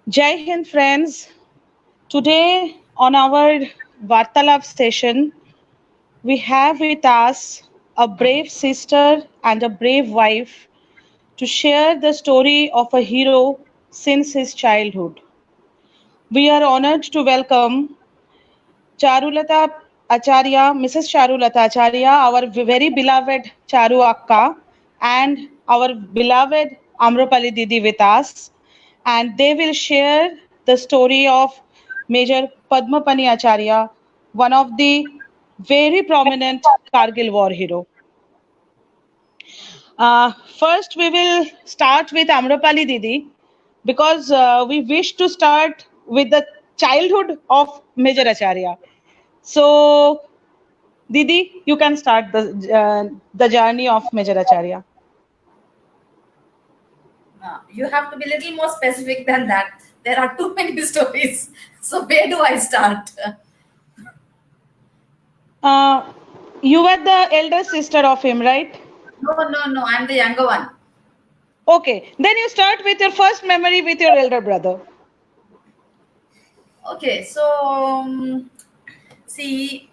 Jai Hind, friends. Today on our Vartalab session, we have with us a brave sister and a brave wife to share the story of a hero since his childhood. We are honored to welcome Charulata Acharya, Mrs. Charulata Acharya, our very beloved Charu Akka, and our beloved Amrapali Didi with us. And they will share the story of Major Padmapani Acharya, one of the very prominent Kargil war hero. First, we will start with Amrapali Didi because we wish to start with the childhood of Major Acharya. So, Didi, you can start the journey of Major Acharya. You have to be a little more specific than that. There are too many stories. So where do I start? Uh, you were the elder sister of him, right? No. I'm the younger one. Okay, then you start with your first memory with your elder brother. Okay, so see,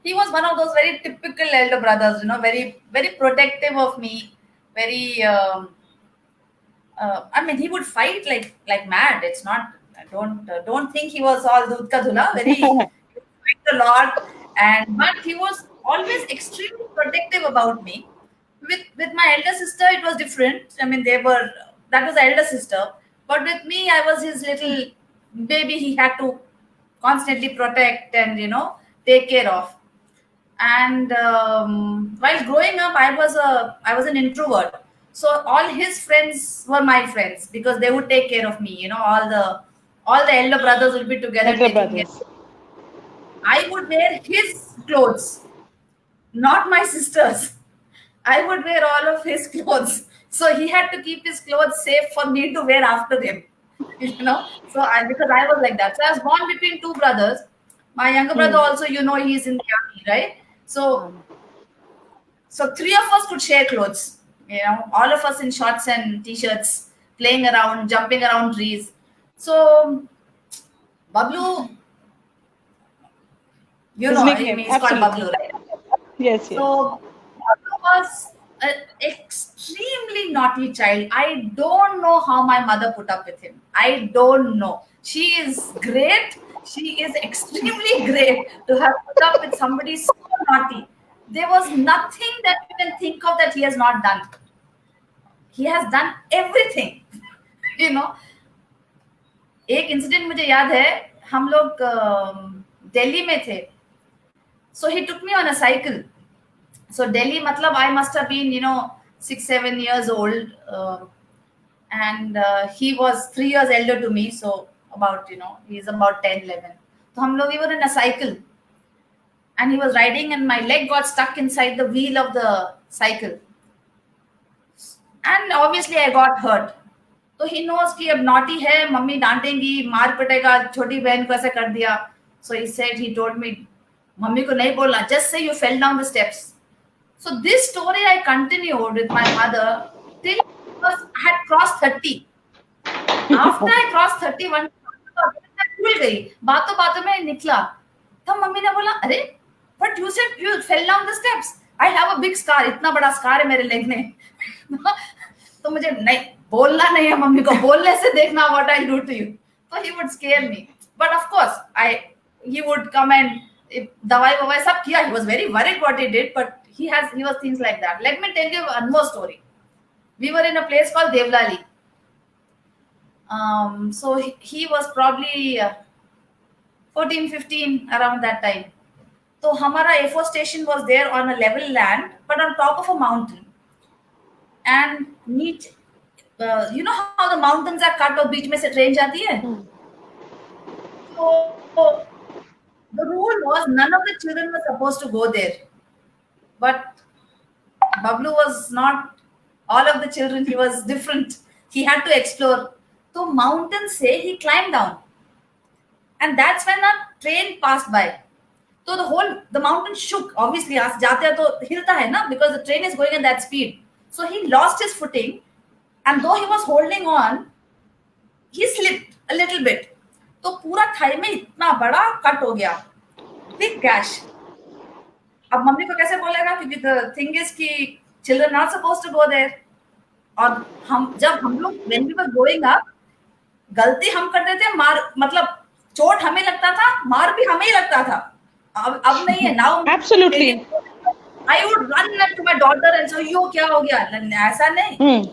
he was one of those very typical elder brothers. Very protective of me. Very. I mean, he would fight like mad. It's not. Don't think he was all dudka dhula. Very he would fight a lot, but he was always extremely protective about me. With my elder sister, it was different. I mean, that was the elder sister, but with me, I was his little baby. He had to constantly protect and take care of. And while growing up, I was an introvert, so all his friends were my friends because they would take care of me. All the elder brothers would be together Elder taking care. brothers. I would wear his clothes, not my sister's. I would wear all of his clothes, so he had to keep his clothes safe for me to wear after him. Because I was like that, so I was born between two brothers. My younger brother Hmm. also, he's in the army, right? So three of us could share clothes. All of us in shorts and t-shirts, playing around, jumping around trees. So Bablu, His I nickname, mean, he's called absolutely. Bablu, right? Yes, yes. So Bablu was an extremely naughty child. I don't know how my mother put up with him. I don't know. She is great. She is extremely great to have put up with somebody so naughty. There was nothing that you can think of that he has not done. He has done everything. you know एक incident मुझे याद है. हम लोग दिल्ली में थे. So he took me on a cycle. So Delhi, matlab, I must have been 6-7 years old, and he was 3 years elder to me. So about he's about 10-11. So we were in a cycle, and he was riding, and my leg got stuck inside the wheel of the cycle, and obviously I got hurt. तो he knows कि अब naughty है, mummy डांटेंगी, मार पटेगा, छोटी बहन को ऐसे कर दिया. सो ही टोल्ड मी, मम्मी को नहीं बोलना, just say you fell down the steps. So this story I continued with my mother till I had cross 30. After I cross 31 भूल गई, बातों बातों में निकला. तब मम्मी ने बोला, अरे but you said you fell down the steps. I have a big scar, इतना बड़ा स्कार है मेरे लेग में. तो मुझे नहीं बोलना नहीं है, मम्मी को बोलने से देखना what I do to you. तो he would scare me, but of course he would come and दवाई ववाई सब किया. He was very worried what he did, but he was things like that. Let me tell you one more story. We were in a place called Devlali. So he was probably 14-15 around that time. So हमारा A4 station was there on a level land, but on top of a mountain. And you know how the mountains are cut और बीच में से train जाती है. So the rule was none of the children were supposed to go there, but Bablu was not all of the children. He was different. He had to explore. So mountain से he climbed down, and that's when a train passed by. So the mountain shook. Obviously, as जाते हैं तो हिलता है ना, because the train is going at that speed. So he lost his footing, and though he was holding on, he slipped a little bit. तो पूरा Thai में इतना बड़ा कट हो गया, बिग गैश. अब मम्मी को कैसे बोलेगा, क्योंकि द थिंग इज कि children not supposed to go there. और जब हम लोग when we were growing up, गलती हम करते थे, मार मतलब चोट हमें लगता था, मार भी हमें ही लगता था. अब नहीं है. Now Absolutely. I would run up to my daughter and say yo क्या हो गया. ऐसा नहीं.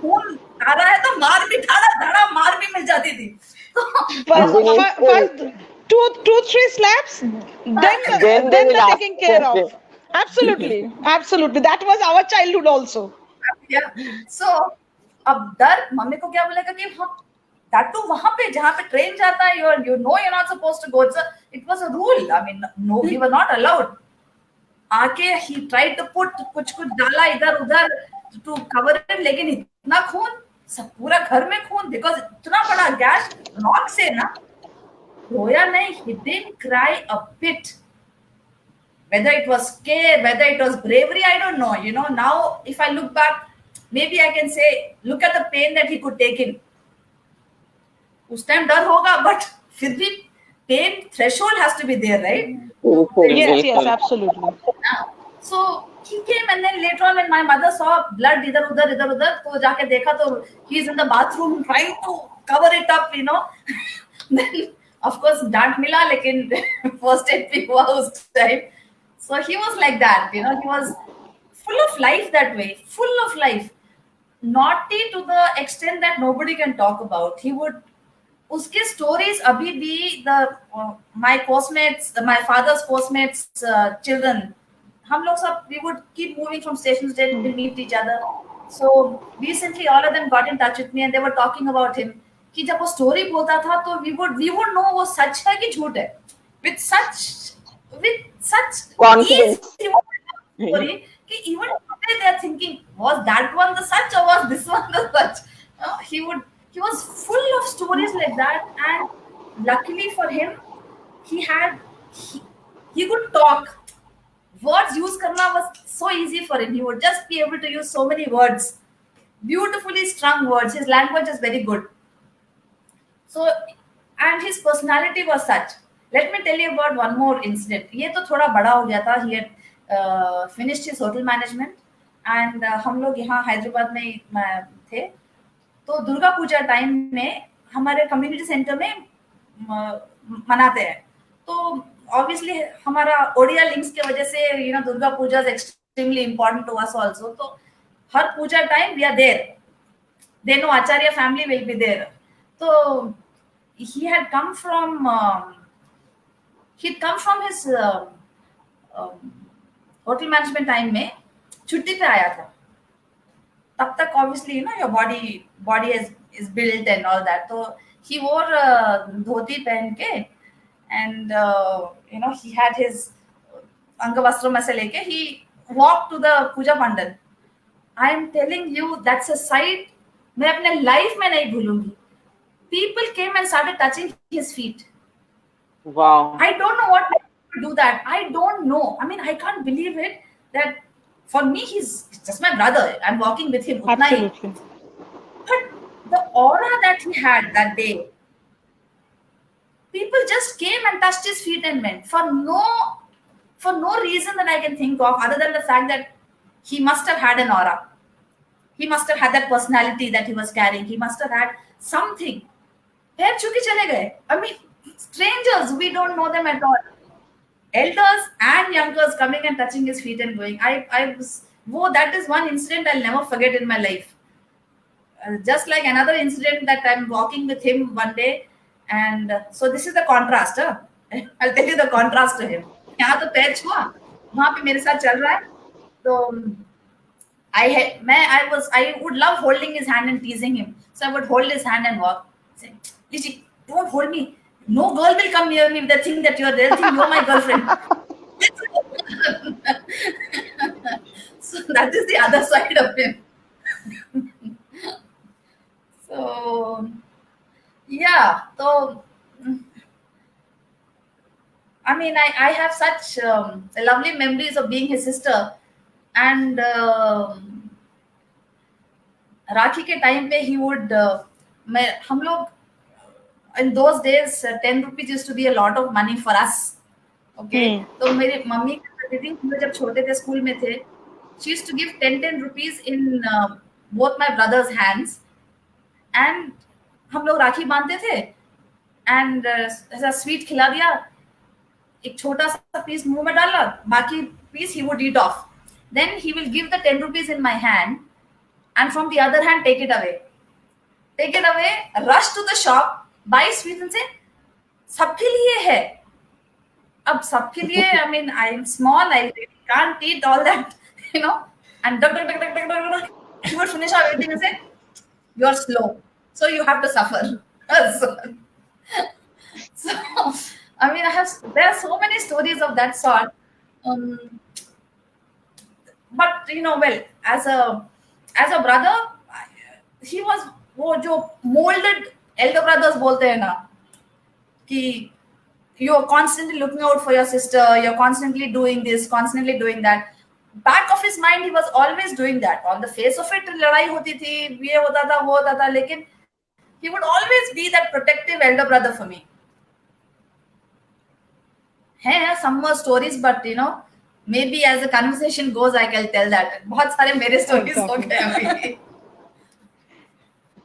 खून आ रहा है तो मार भी, धड़ा धड़ा मार भी मिल जाती थी. First two, 3 slaps, then they're taken care of. Absolutely. That was our childhood also. Yeah. So अब डर मम्मी को क्या बोलेगा कि हम that too वहां पे जहाँ पे ट्रेन जाता है, you know you're not supposed to go. It was a rule. I mean, no, we were not allowed. आके he tried to put कुछ डाला इधर उधर to cover it, लेकिन इतना खून, सब पूरा घर में खून, because इतना बड़ा गैश, रॉक से ना. रोया नहीं. He didn't cry a bit. Whether it was scare, whether it was bravery, I don't know. You know, now if I look back, maybe I can say, look at the pain that he could take in. उस time डर होगा, but फिर भी pain threshold has to be there, right? Yes, absolutely. So he came, and then later on when my mother saw blood इधर उधर, तो जाके देखा तो he's in the bathroom trying to cover it up, you know. Then of course डांट मिला, लेकिन first aid भी हुआ उस time. So he was like that, you know. He was full of life that way, full of life. Naughty to the extent that nobody can talk about. He would, उसके stories अभी भी, my postmates, my father's postmates children, हम लोग सब, we would keep moving from station to station to meet each other. So recently all of them got in touch with me and they were talking about him, कि जब वो story बोलता था तो we would know वो सच है कि झूठ है, with such confidence. Story, कि even today they are thinking, was that one the such or was this one the such? He was full of stories like that, and luckily for him, he could talk. Words use karna was so easy for him. He would just be able to use so many words, beautifully strung words. His language is very good. So, and his personality was such. Let me tell you about one more incident. ये तो थोड़ा बड़ा हो गया था. He had finished his hotel management, and हम लोग यहाँ हैदराबाद में थे. तो दुर्गा पूजा टाइम में हमारे कम्युनिटी सेंटर में मनाते हैं. तो ऑब्वियसली हमारा ओडिया लिंक्स की वजह से, you know, Durga Puja is extremely important to us also. तो हर पूजा time we are there. They know Acharya family will be there. So he had come from his hotel management time में छुट्टी पे आया था. तब तक obviously, you know, your body is built and all that. So he wore धोती पहन के, and you know, he had his अंगवस्त्र में से लेके he walked to the Puja pandal. I am telling you, that's a sight मैं अपने life में नहीं भूलूंगी. People came and started touching his feet. Wow. I don't know what made people do that. I don't know. I mean, I can't believe it that for me, he's just my brother. I'm walking with him. Absolutely. But the aura that he had that day, people just came and touched his feet and went for no reason that I can think of, other than the fact that he must have had an aura. He must have had that personality that he was carrying. He must have had something. पैर छू के चले गए. I mean, strangers, we don't know them at all. Elders and youngers coming and touching his feet and going. That is one incident I'll never forget in my life. Just like another incident that I'm walking with him one day, and so this is the contrast. I'll tell you the contrast to him. यहाँ तो पैर छुआ, वहाँ पे मेरे साथ चल रहा है. तो I would love holding his hand and teasing him. So I would hold his hand and walk. Say, Lichi, don't hold me. No girl will come near me if they think that you're there. They think you're my girlfriend. So that is the other side of him. So yeah. So I mean, I have such lovely memories of being his sister. And राखी के time पे he would हम लोग in those days 10 rupees used to be a lot of money for us. Okay, तो मेरी mummy क्या करती थी, हम लोग जब छोटे थे स्कूल में थे, she used to give 10 rupees in both my brothers hands, and हम लोग राखी बांधते थे, एंड ऐसा स्वीट खिला दिया, एक छोटा सा पीस मुंह में डाला, बाकी piece he would eat off, then he will give the 10 rupees in my hand, and from the other hand take it away, rush to the shop, buy sweets and say सबके लिए है. अब सबके लिए, I mean, I am small, I really can't eat all that, you know, and duck, duck, duck, duck, duck, duck, duck. He would finish our everything and say, you're slow, so you have to suffer. So, I mean, there are so many stories of that sort. But, you know, well, as a brother, he was वो जो molded elder brothers बोलते हैं ना, कि you're constantly looking out for your sister, you're constantly doing this, constantly doing that. Back of his mind, he was always doing that. On the face of it, लड़ाई होती थी, ये होता था, वो होता था, लेकिन he would always be that protective elder brother for me. हैं some more stories, but you know, maybe as the conversation goes, I can tell that. बहुत सारे मेरे stories हो गए अभी.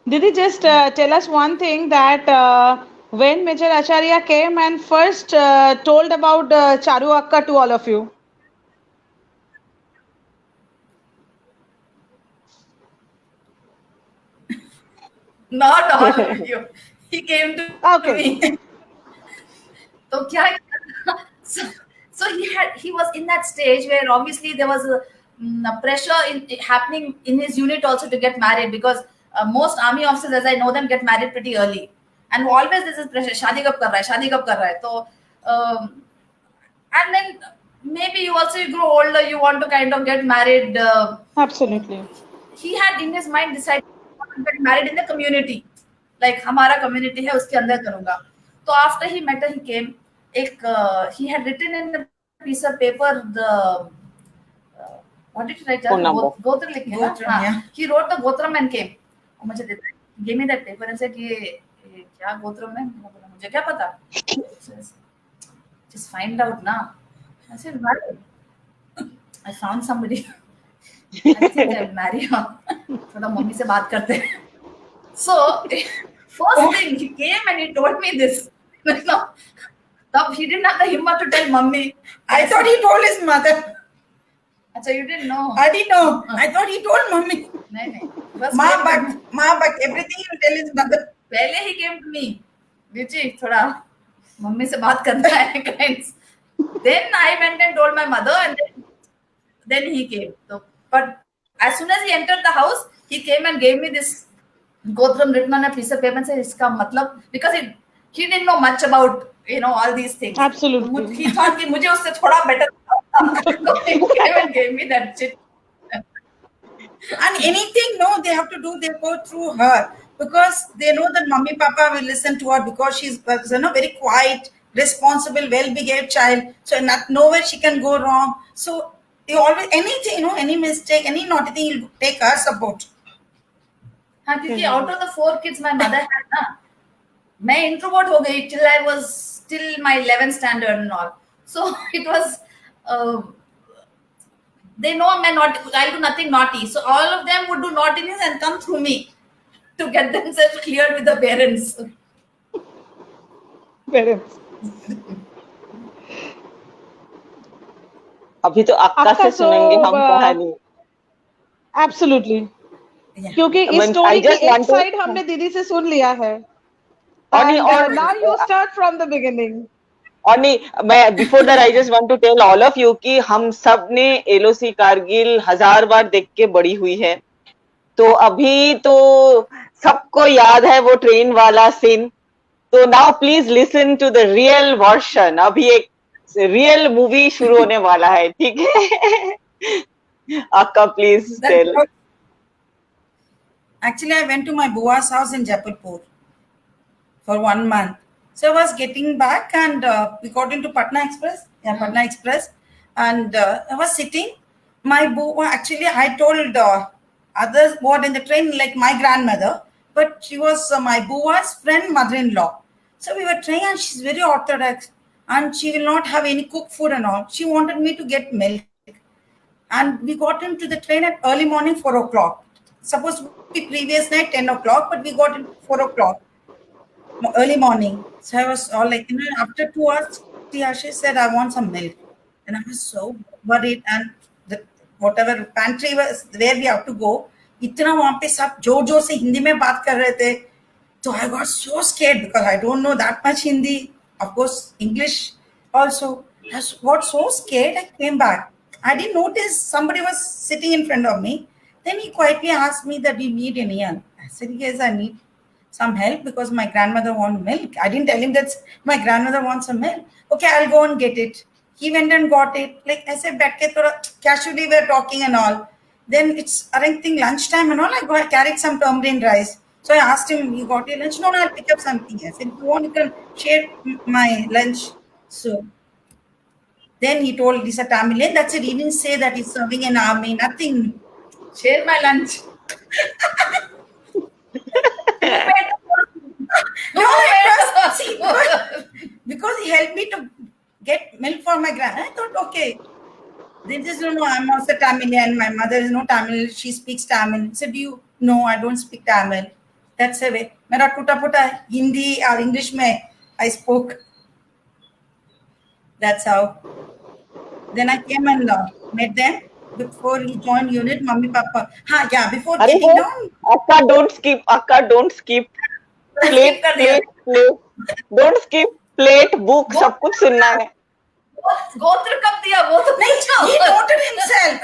Didi, just tell us one thing, that when Major Acharya came and first told about Charu Akka to all of you. Not all of you. He came to me. So क्या? So he was in that stage where obviously there was a pressure happening in his unit also to get married, because most army officers, as I know them, get married pretty early, and always there's this pressure, शादी कब कर रहा है, तो and then maybe you also grow older, you want to kind of get married. Absolutely. He had in his mind decided to get married in the community, like हमारा community है उसके अंदर करूँगा. So after he met her, he came. He had written in a piece of paper the what did he write? Gotram लिख के ना. Yeah. He wrote the Gotram and came. और मुझे देता, gave me that paper and said, ये क्या Gotram है? मुझे क्या पता? Just find out ना. I said, why? I found somebody. I think I'll marry her. थोड़ा मम्मी से बात करते हैं. So first thing, he came and he told me this. No, he didn't have the himmat to tell mummy. I thought he told his mother. So you didn't know. I didn't know. I thought he told mummy. नहीं. but everything he will tell his mother. पहले he came to me. Ruchi, थोड़ा mummy से बात करना है, guys. Then I went and told my mother, and then he came. So, but as soon as he entered the house, he came and gave me this Gotram written on a piece of paper and said, "इसका मतलब," because he didn't know much about, you know, all these things. Absolutely. He thought कि मुझे उससे थोड़ा better. So he came and gave me that shit. And anything, no, they have to do, they go through her, because they know that mummy papa will listen to her, because she's, you know, very quiet, responsible, well-behaved child. So nowhere she can go wrong. So they always, anything, you know, any mistake, any naughty thing, you'll take her support. हाँ, क्योंकि out of the 4 kids my mother had ना, मैं introvert हो गई till I was still my 11th standard and all. So it was, they know I'll do nothing naughty. So all of them would do naughtiness and come through me to get themselves cleared with the parents. अभी तो अक्का से सुनेंगे हम कहानी. Absolutely. क्योंकि इस story की एक साइड हमने दीदी से सुन लिया है. And now you start from the beginning. और नहीं, मैं before that I just want to tell all of you कि हम सब ने LOC कारगिल 1000 बार देख के बड़ी हुई है. तो अभी तो सबको याद है वो ट्रेन वाला सीन. तो now please listen to the real version. अभी एक real movie शुरू होने वाला है, ठीक है? अक्का please tell. Actually, I went to my bua's house in Jaipur for 1 month. So I was getting back, and we got into Patna Express. Yeah, Patna Express. And I was sitting. My bua, actually, I told others what in the train, like my grandmother. but she was my bua's friend, mother-in-law. So we were trying, and she's very orthodox, and she will not have any cooked food and all. She wanted me to get milk, and we got into the train at early morning, 4 o'clock. Supposed to be previous night 10 o'clock, but we got in 4 o'clock, early morning. So I was all like, after 2 hours, she said, I want some milk. And I was so worried. And the, whatever pantry was where we have to go, इतना वहाँ पे सब जोर जोर से हिंदी में बात कर रहे थे. So I got so scared because I don't know that much Hindi. Of course, English also. I got so scared, I came back. I didn't notice somebody was sitting in front of me. Then he quietly asked me that, do you need any help? I said, yes, I need some help because my grandmother wants milk. I didn't tell him that my grandmother wants some milk. Okay, I'll go and get it. He went and got it. Like I said, back casually we're talking and all. Then it's I think lunchtime and all. I carried some tamarind rice. So I asked him, you got your lunch? No, I'll pick up something else. If you want, you can share my lunch. So then he told Lisa Tamilian, that's it. He didn't say that he's serving an army, nothing. Share my lunch. No, see, because he helped me to get milk for my grand. I thought, okay. They just don't know I'm also Tamilian. My mother is no Tamil. She speaks Tamil. So do you? No, I don't speak Tamil. That's the way. मेरा टूटा-फूटा Hindi or English में I spoke. That's how. Then I came and met them before he joined unit. Mummy, Papa. हाँ, yeah. Before अरे getting वो down. अक्का don't skip plate don't skip plate book सब कुछ सुनना है. गोत्र कब दिया वो तो नहीं, he noted himself.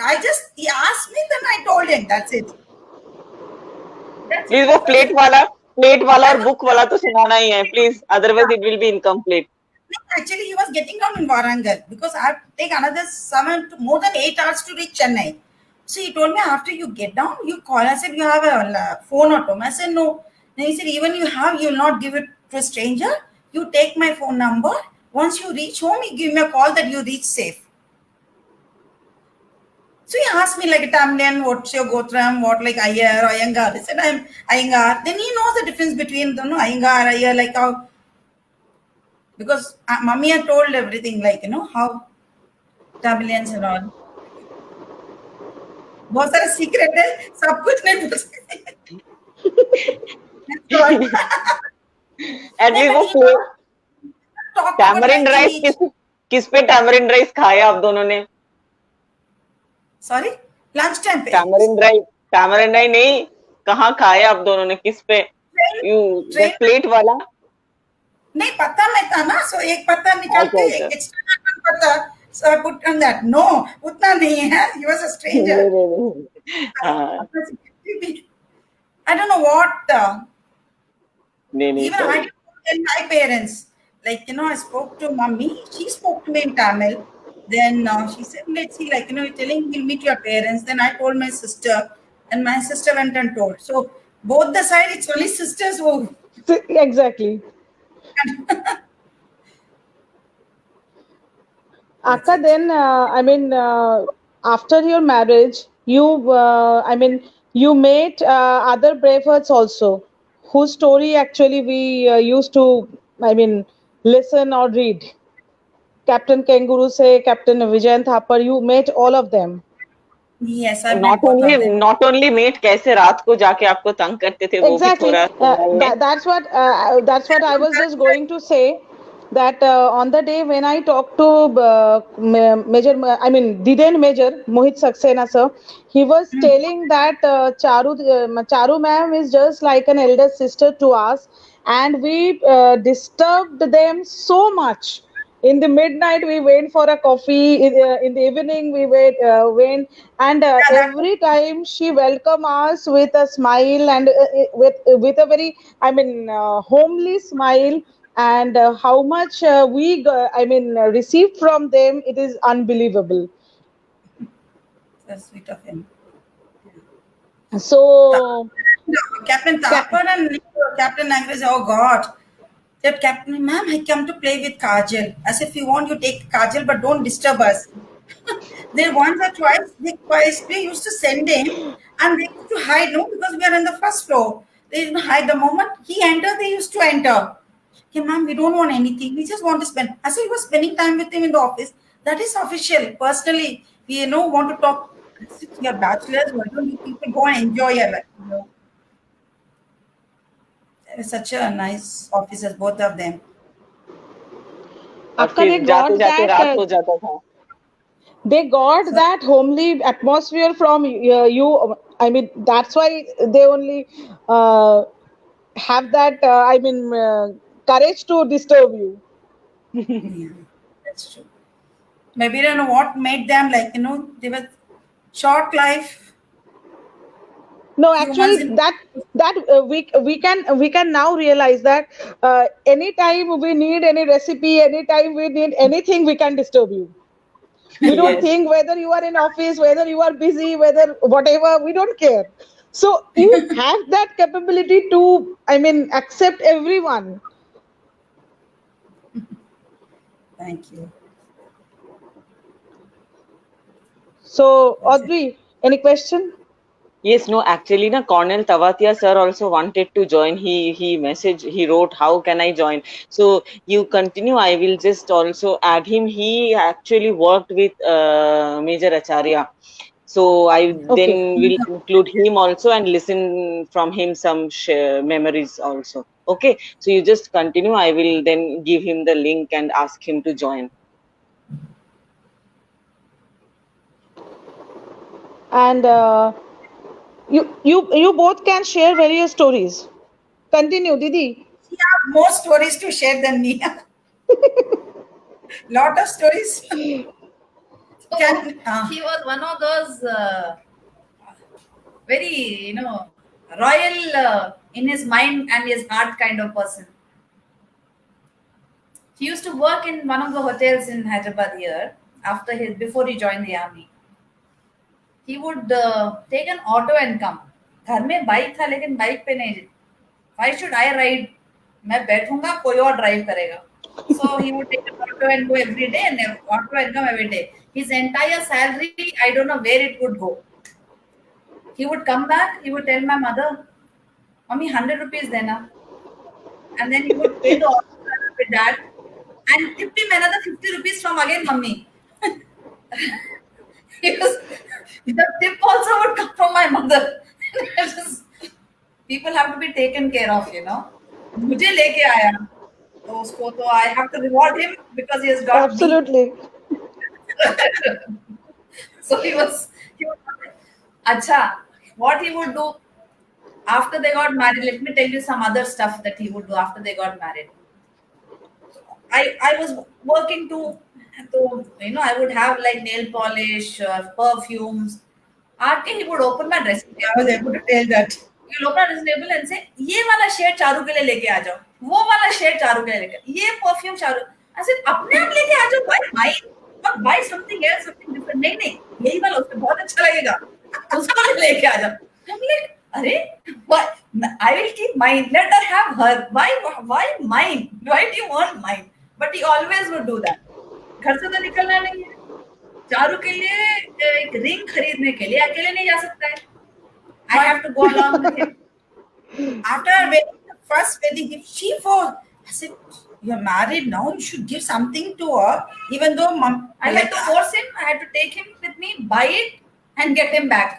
He asked me, then I told him. That's it. Please वो प्लेट वाला और बुक वाला तो सुनाना ही है please, otherwise it will be incomplete. Actually, he was getting down in Warangal because I have to take another more than 8 hours to reach Chennai. So he told me, after you get down, you call. I said, you have a phone or home? I said, no. Then he said, even you have, you will not give it to a stranger. You take my phone number. Once you reach home, you give me a call that you reach safe. So he asked me like a Tamilian, what's your Gotram, what like Iyer or Iyengar. I said, I'm Iyengar. Then he knows the difference between Iyengar, Iyer, like how, because Mummy had told everything, like, how Tamilians and all. बहुत सारे secret है, सब कुछ नहीं बोल सकते. And we go tamarind rice, किस पे tamarind rice खाया आप दोनों ने? Sorry, lunch time पे. Tamarind rice नहीं, कहाँ खाया आप दोनों ने, किस पे? The plate वाला? नहीं, पत्ता में था ना, so एक पत्ता निकाल के एक extra पत्ता. So I put on that. No, उतना नहीं है. He was a stranger. I don't know what. Even I didn't tell my parents. Like, I spoke to Mummy. She spoke to me in Tamil. Then she said, let's see, like, you're telling we'll meet your parents. Then I told my sister. And my sister went and told. So both the side, it's only sisters who. Exactly. Akka, then, after your marriage, you met other bravehearts also, whose story actually we used to, listen or read. Captain Kangaroo Se, Captain Vijayan Thapar, you met all of them. Yes, I not only mate, कैसे रात को जाके आपको तंग करते थे, वो भी थोड़ा. That's what I was just going to say. That on the day when I talked to Diden Major, Mohit Saxena sir, he was telling that Charu ma'am is just like an elder sister to us, and we disturbed them so much. In the midnight, we went for a coffee. In the evening, we went, and every time she welcomed us with a smile and with a very, homely smile. And how much we received from them, it is unbelievable. That's sweet of him. So Captain Thapar and Captain Nagraj, oh God, that Captain, ma'am, I come to play with Kajal. As if you want, you take Kajal, but don't disturb us. Then once or twice, they used to send him, and they used to hide, because we are on the first floor. They didn't hide. The moment he entered, they used to enter. Okay, ma'am, we don't want anything. We just want to spend. I said, you were spending time with him in the office. That is official. Personally, we want to talk. You're bachelors. Why don't you people go and enjoy your life? They're such a nice officers, both of them. और Akka, फिर they जाते got जाते that. रात हो जाता था. They got that homely atmosphere from you. I mean, that's why they only have that. Courage to disturb you. Yeah, that's true. Maybe I don't know what made them they were short life. No, Few months actually, in. we can now realize that anytime we need any recipe, anytime we need anything, we can disturb you. We don't Yes. think whether you are in office, whether you are busy, whether whatever. We don't care. So you have that capability to, accept everyone. Thank you. So Audrey, any question? Yes, no, actually, na Cornel Tavatia sir also wanted to join. He wrote, how can I join? So you continue. I will just also add him. He actually worked with Major Acharya. So I Okay. then will include him also and listen from him some memories also. Okay. So you just continue. I will then give him the link and ask him to join. And you both can share various stories. Continue, Didi. He have more stories to share than me. Lot of stories. So Can he was one of those very, royal in his mind and his heart kind of person. He used to work in one of the hotels in Hyderabad here before he joined the army. He would take an auto and come. घर में bike था लेकिन bike पे नहीं. Why should I ride? मैं बैठूंगा कोई और ड्राइव करेगा. So he would take an auto and go every day and auto and come every day. His entire salary, I don't know where it would go. He would come back, he would tell my mother, Mommy, 100 rupees dena. And then he would pay the auto with that and tip him another 50 rupees from again mummy. The tip also would come from my mother. People have to be taken care of, मुझे लेके आया तो उसको तो I have to reward him because he has got Absolutely. me. So he was Acha, what he would do after they got married, let me tell you some other stuff that he would do after they got married. I was working too, so I would have like nail polish, perfumes. Aake he would open my dressing table. I was able to tell that. He'll open my dressing table and say, "ये वाला shade Charu के लिए लेके आ जाओ, वो वाला shade Charu के लिए लेके, ये perfume चारू." I said, "अपने आप लेके आ जाओ, why mine? Or buy something else, something different." नहीं, यही वाला उसको बहुत अच्छा लगेगा, उसको लेके आ जाओ. I'm like, अरे, why? I will keep mine. Let her have her. Why mine? Why do you want mine? But he always would do that. घर से तो निकलना नहीं है. चारू के लिए एक रिंग खरीदने के लिए अकेले नहीं जा सकता है. I have to go along with him. After our wedding, the first wedding gift, she forced. I said, "You're married now. You should give something to her." Even though mom, I had to force him. I had to take him with me, buy it, and get him back.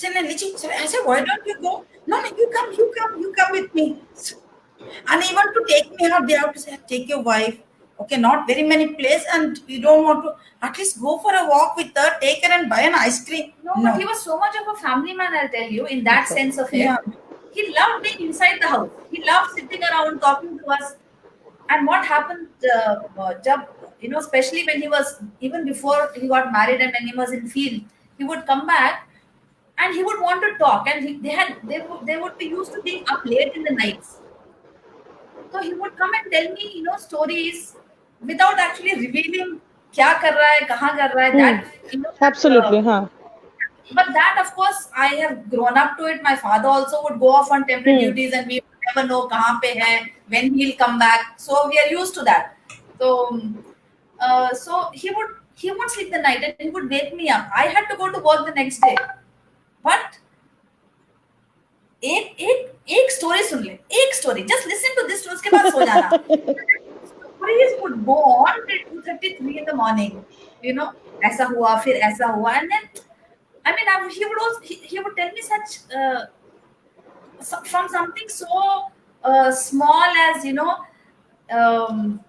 I said, "Why don't you go? No, you come with me." And even to take me out, they have to say, "Take your wife." Okay, not very many places, and you don't want to at least go for a walk with her, take her and buy an ice cream. No, but he was so much of a family man, I'll tell you, in that sense of it. Yeah. He loved being inside the house. He loved sitting around talking to us. And what happened, especially when he was, even before he got married and when he was in field, he would come back and he would want to talk. And they would be used to being up late in the nights. So he would come and tell me, stories without actually revealing क्या कर रहा है, कहाँ कर रहा है. That, Absolutely, huh? But that, of course, I have grown up to it. My father also would go off on temporary duties, and we would never know कहाँ पे है, when he'll come back. So we are used to that. So he would sleep the night and he would wake me up. I had to go to work the next day, but एक सो जाना. Stories would go on till 2:33 in the morning. You know, ऐसा हुआ, फिर ऐसा हुआ, and then I mean, he would also he would tell me such from something so small as, you know, um,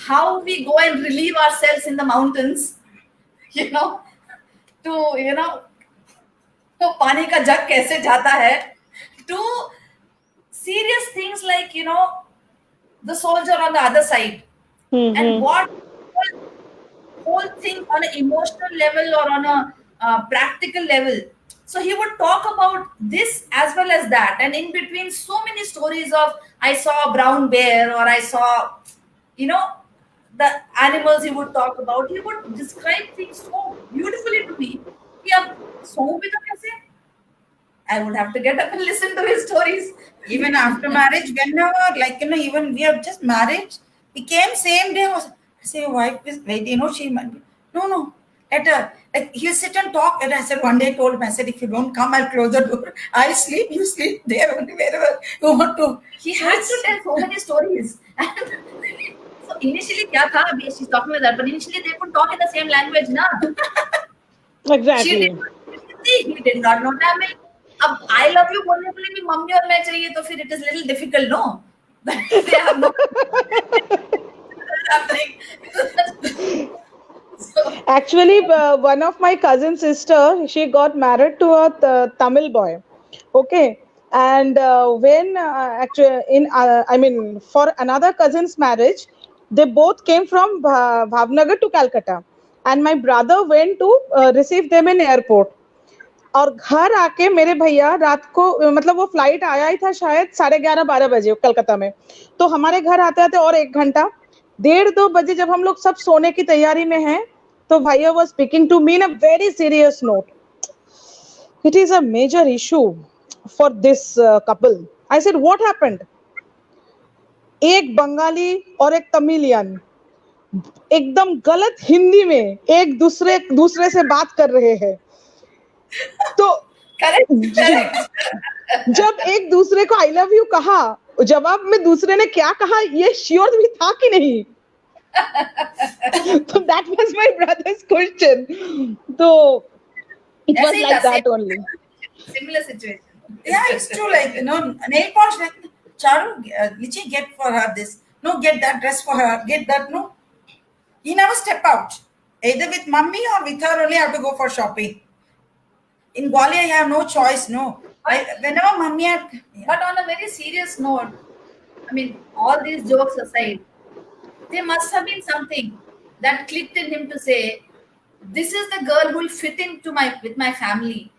how we go and relieve ourselves in the mountains, you know, to, you know, तो पानी का जग कैसे जाता है, to serious things like, you know, the soldier on the other side, and what whole thing on an emotional level or on a practical level. So he would talk about this as well as that, and in between so many stories of I saw a brown bear, or I saw, you know, the animals he would talk about. He would describe things so beautifully to me. कि अब सोऊं भी तो कैसे? I would have to get up and listen to his stories. Even after marriage, whenever, like, you know, even we have just married, we came same day. I say, your wife is wait, you know, she might be, no, let her, like, he'll sit and talk. And I said, one day I told him, I said, if you don't come, I'll close the door. I'll sleep, you sleep there only, wherever you want to. He had to tell so many stories. So initially, क्या था? She's talking with her, but initially they could talk in the same language, na? Exactly. He did not know Tamil. अब I love you बोलने के लिए भी mummy और मैं चाहिए, तो फिर it is little difficult, no? They have no. Actually, one of my cousin sister, she got married to a Tamil boy. Okay. And when actually I mean, for another cousin's marriage, they both came from Bhavnagar to Calcutta, and my brother went to receive them in airport. और घर आके मेरे भैया रात को, मतलब वो flight आया ही था शायद 11:30-12 बजे कलकत्ता में, तो हमारे घर आते आते और 1 घंटा, 1:30-2 बजे जब हम लोग सब सोने की तैयारी में हैं, तो भैया was speaking to me in a very serious note. It is a major issue for this couple. I said, what happened? एक बंगाली और एक तमिलियन एकदम गलत हिंदी में एक दूसरे से बात कर रहे हैं. तो जब एक दूसरे को आई लव यू कहा, जवाब में दूसरे ने क्या कहा ये श्योर भी था कि नहीं. तो that was my brothers question. तो it was like that only. Similar situation. Yeah, it's true. Like, you know, nail polish, like, Charu, Lichi, get for her this. No, get that dress for her. Get that. No, he never step out. Either with mummy or with her only have to go for shopping. In Gwalior, you have no choice. No, whenever mummy had. But on a very serious note, I mean, all these jokes aside, there must have been something that clicked in him to say, this is the girl who will fit into with my family.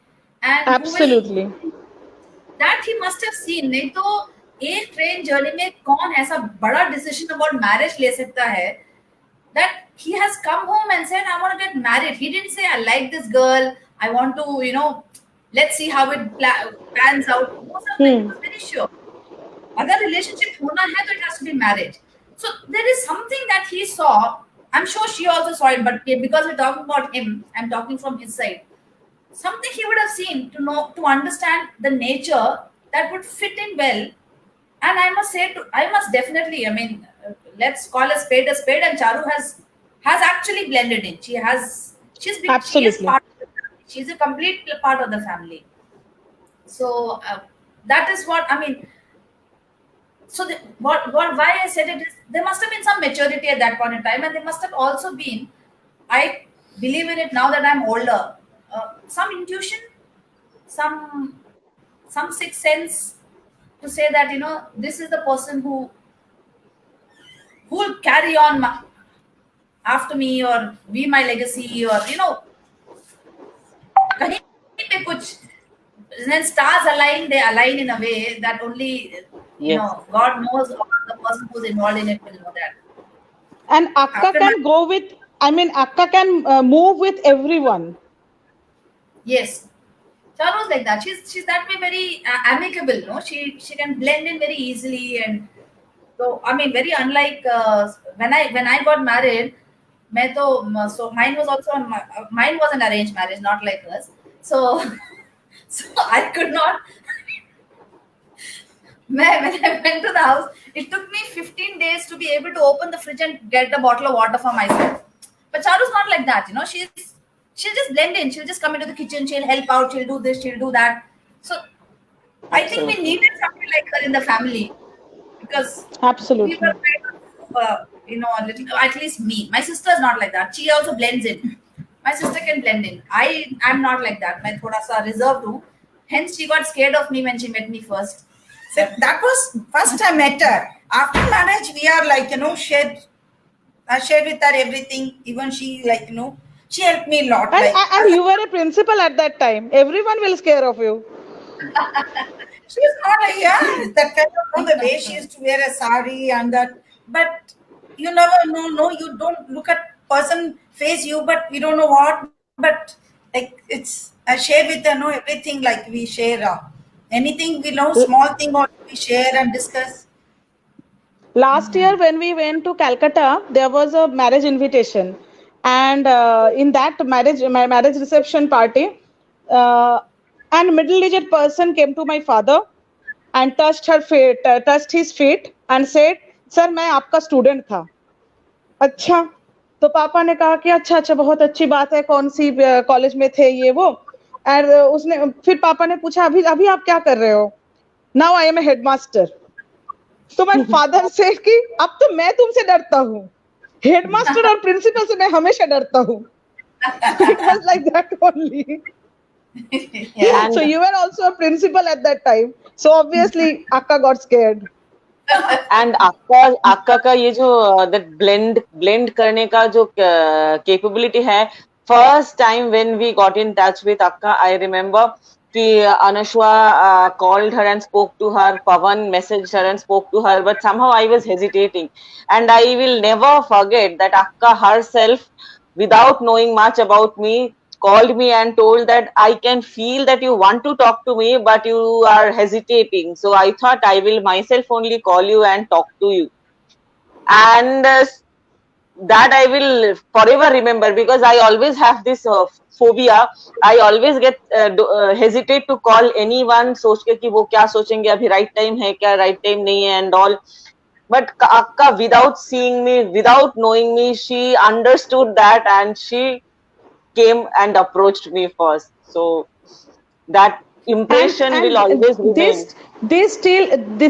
And Absolutely. that he must have seen. नहीं तो एक train journey में कौन ऐसा बड़ा decision about marriage ले सकता है, that he has come home and said, I want to get married. He didn't say, I like this girl, I want to, you know, let's see how it pans out. He was very sure. अगर relationship होना है तो it has to be marriage. So there is something that he saw. I'm sure she also saw it, but because we're talking about him, I'm talking from his side. Something he would have seen to understand the nature that would fit in well. And I must definitely, I mean, let's call a spade, and Charu has actually blended in. Absolutely. She is part of the family. She's a complete part of the family. So that is what I mean. So why I said it is, there must have been some maturity at that point in time, and there must have also been, I believe in it now that I'm older, some intuition, some sixth sense to say that, you know, this is the person who will carry on after me or be my legacy, or, you know, kahin pe kuch, then stars align, they align in a way that only you know, God knows, or the person who's involved in it will know that. And Akka can go with, I mean, Akka can move with everyone. Yes, Charu's like that. She's that way, very amicable. No, she can blend in very easily, and so I mean, very unlike when I got married. So mine was an arranged marriage, not like hers. So I could not. When I went to the house, It took me 15 days to be able to open the fridge and get a bottle of water for myself. But Charu's not like that, you know. She'll just blend in. She'll just come into the kitchen. She'll help out. She'll do this. She'll do that. So I think we needed somebody like her in the family because we Absolutely. were kind of, a little. At least me. My sister's not like that. She also blends in. My sister can blend in. I'm not like that. मैं थोड़ा सा reserved हूँ. Hence, she got scared of me when she met me first. So that was first I met her. After marriage, we are like, I shared with her everything. Even she, like, she helped me a lot. And you were a principal at that time. Everyone will scare of you. She's not like, that kind of, the way she used to wear a sari and that. But you never know, no, you don't look at person face you, but we don't know what. But like, it's, I share with her, everything like we share. Anything we know, small thing or we share and discuss. Last year, when we went to Calcutta, there was a marriage invitation, and in that marriage reception party, and middle-aged person came to my father and touched his feet and said, "Sir, मैं आपका student था." अच्छा, तो पापा ने कहा कि अच्छा बहुत अच्छी बात है, कौन सी कॉलेज में थे ये वो, और उसने फिर पापा ने पूछा अभी आप क्या कर रहे हो? Now I am a headmaster. तो my father said कि अब तो मैं तुमसे डरता हूँ, हेडमास्टर और प्रिंसिपल से मैं हमेशा डरता हूँ. It was like that only. Yeah. So you were also a principal at that time. So obviously Akka got scared. And अक्का का ये जो दैट ब्लेंड करने का जो कैपेबिलिटी है, first time when we got in touch with akka, I remember कि Anashwa called her and spoke to her, Pavan messaged her and spoke to her, but somehow I was hesitating, and I will never forget that Akka herself, without knowing much about me, called me and told that I can feel that you want to talk to me, but you are hesitating. So I thought I will myself only call you and talk to you. And that I will forever remember, because I always have this phobia. I always get hesitate to call anyone, सोच के कि वो क्या सोचेंगे, अभी right time है क्या, right time नहीं है and all. But Akka, without seeing me, without knowing me, she understood that and she came and approached me first. So that impression will always remain. This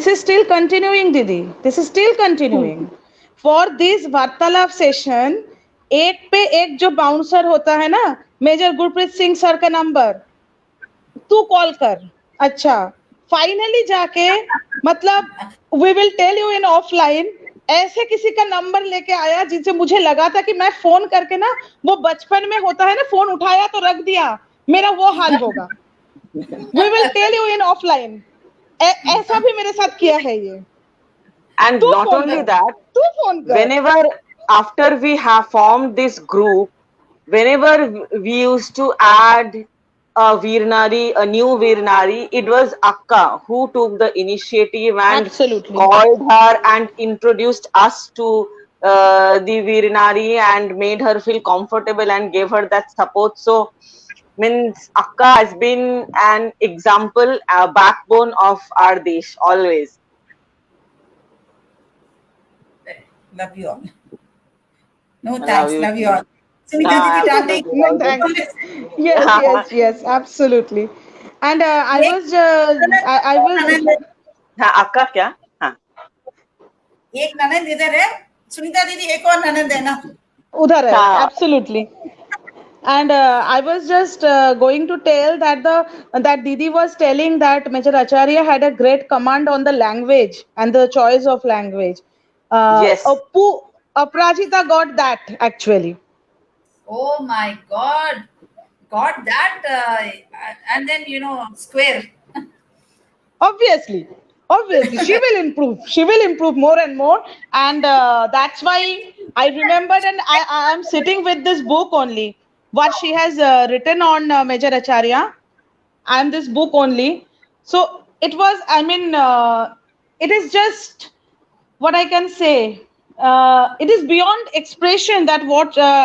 is still continuing, Didi. This is still continuing. For this Vartalap session, एक पे एक जो bouncer होता है ना, major Gurpreet Singh sir का नंबर, तू कॉल कर. अच्छा, फाइनली जाके मतलब we will tell you in offline, ऐसे किसी का नंबर लेके आया जिनसे मुझे लगा था कि मैं फोन करके ना, वो बचपन में होता है ना, फोन उठाया तो रख दिया, मेरा वो हाल होगा. We will tell you in offline. ऐसा भी मेरे साथ किया है ये. And not only that, तू फोन कर. whenever after we have formed this group, whenever we used to add a Veernari, a new Veernari, it was Akka who took the initiative and Absolutely. called her and introduced us to the Veernari and made her feel comfortable and gave her that support. So means Akka has been an example, a backbone of our desh always. Love you all. No Love thanks. you. Love you all. Sunita Didi, darling. No, thanks. Yes, absolutely. And I was हाँ, Akka क्या? हाँ. एक ननद इधर है, सुनीता दीदी एक और ननद है ना. उधर है, हाँ. absolutely. And I was just going to tell that Didi was telling that Major Acharya had a great command on the language and the choice of language. Yes. Aprajita got that actually. Oh my God. Got that. And then, square. Obviously, she will improve more and more, and that's why I remembered, and I am sitting with this book only, what she has written on Major Acharya, and this book only. So it was, it is just what I can say. It is beyond expression that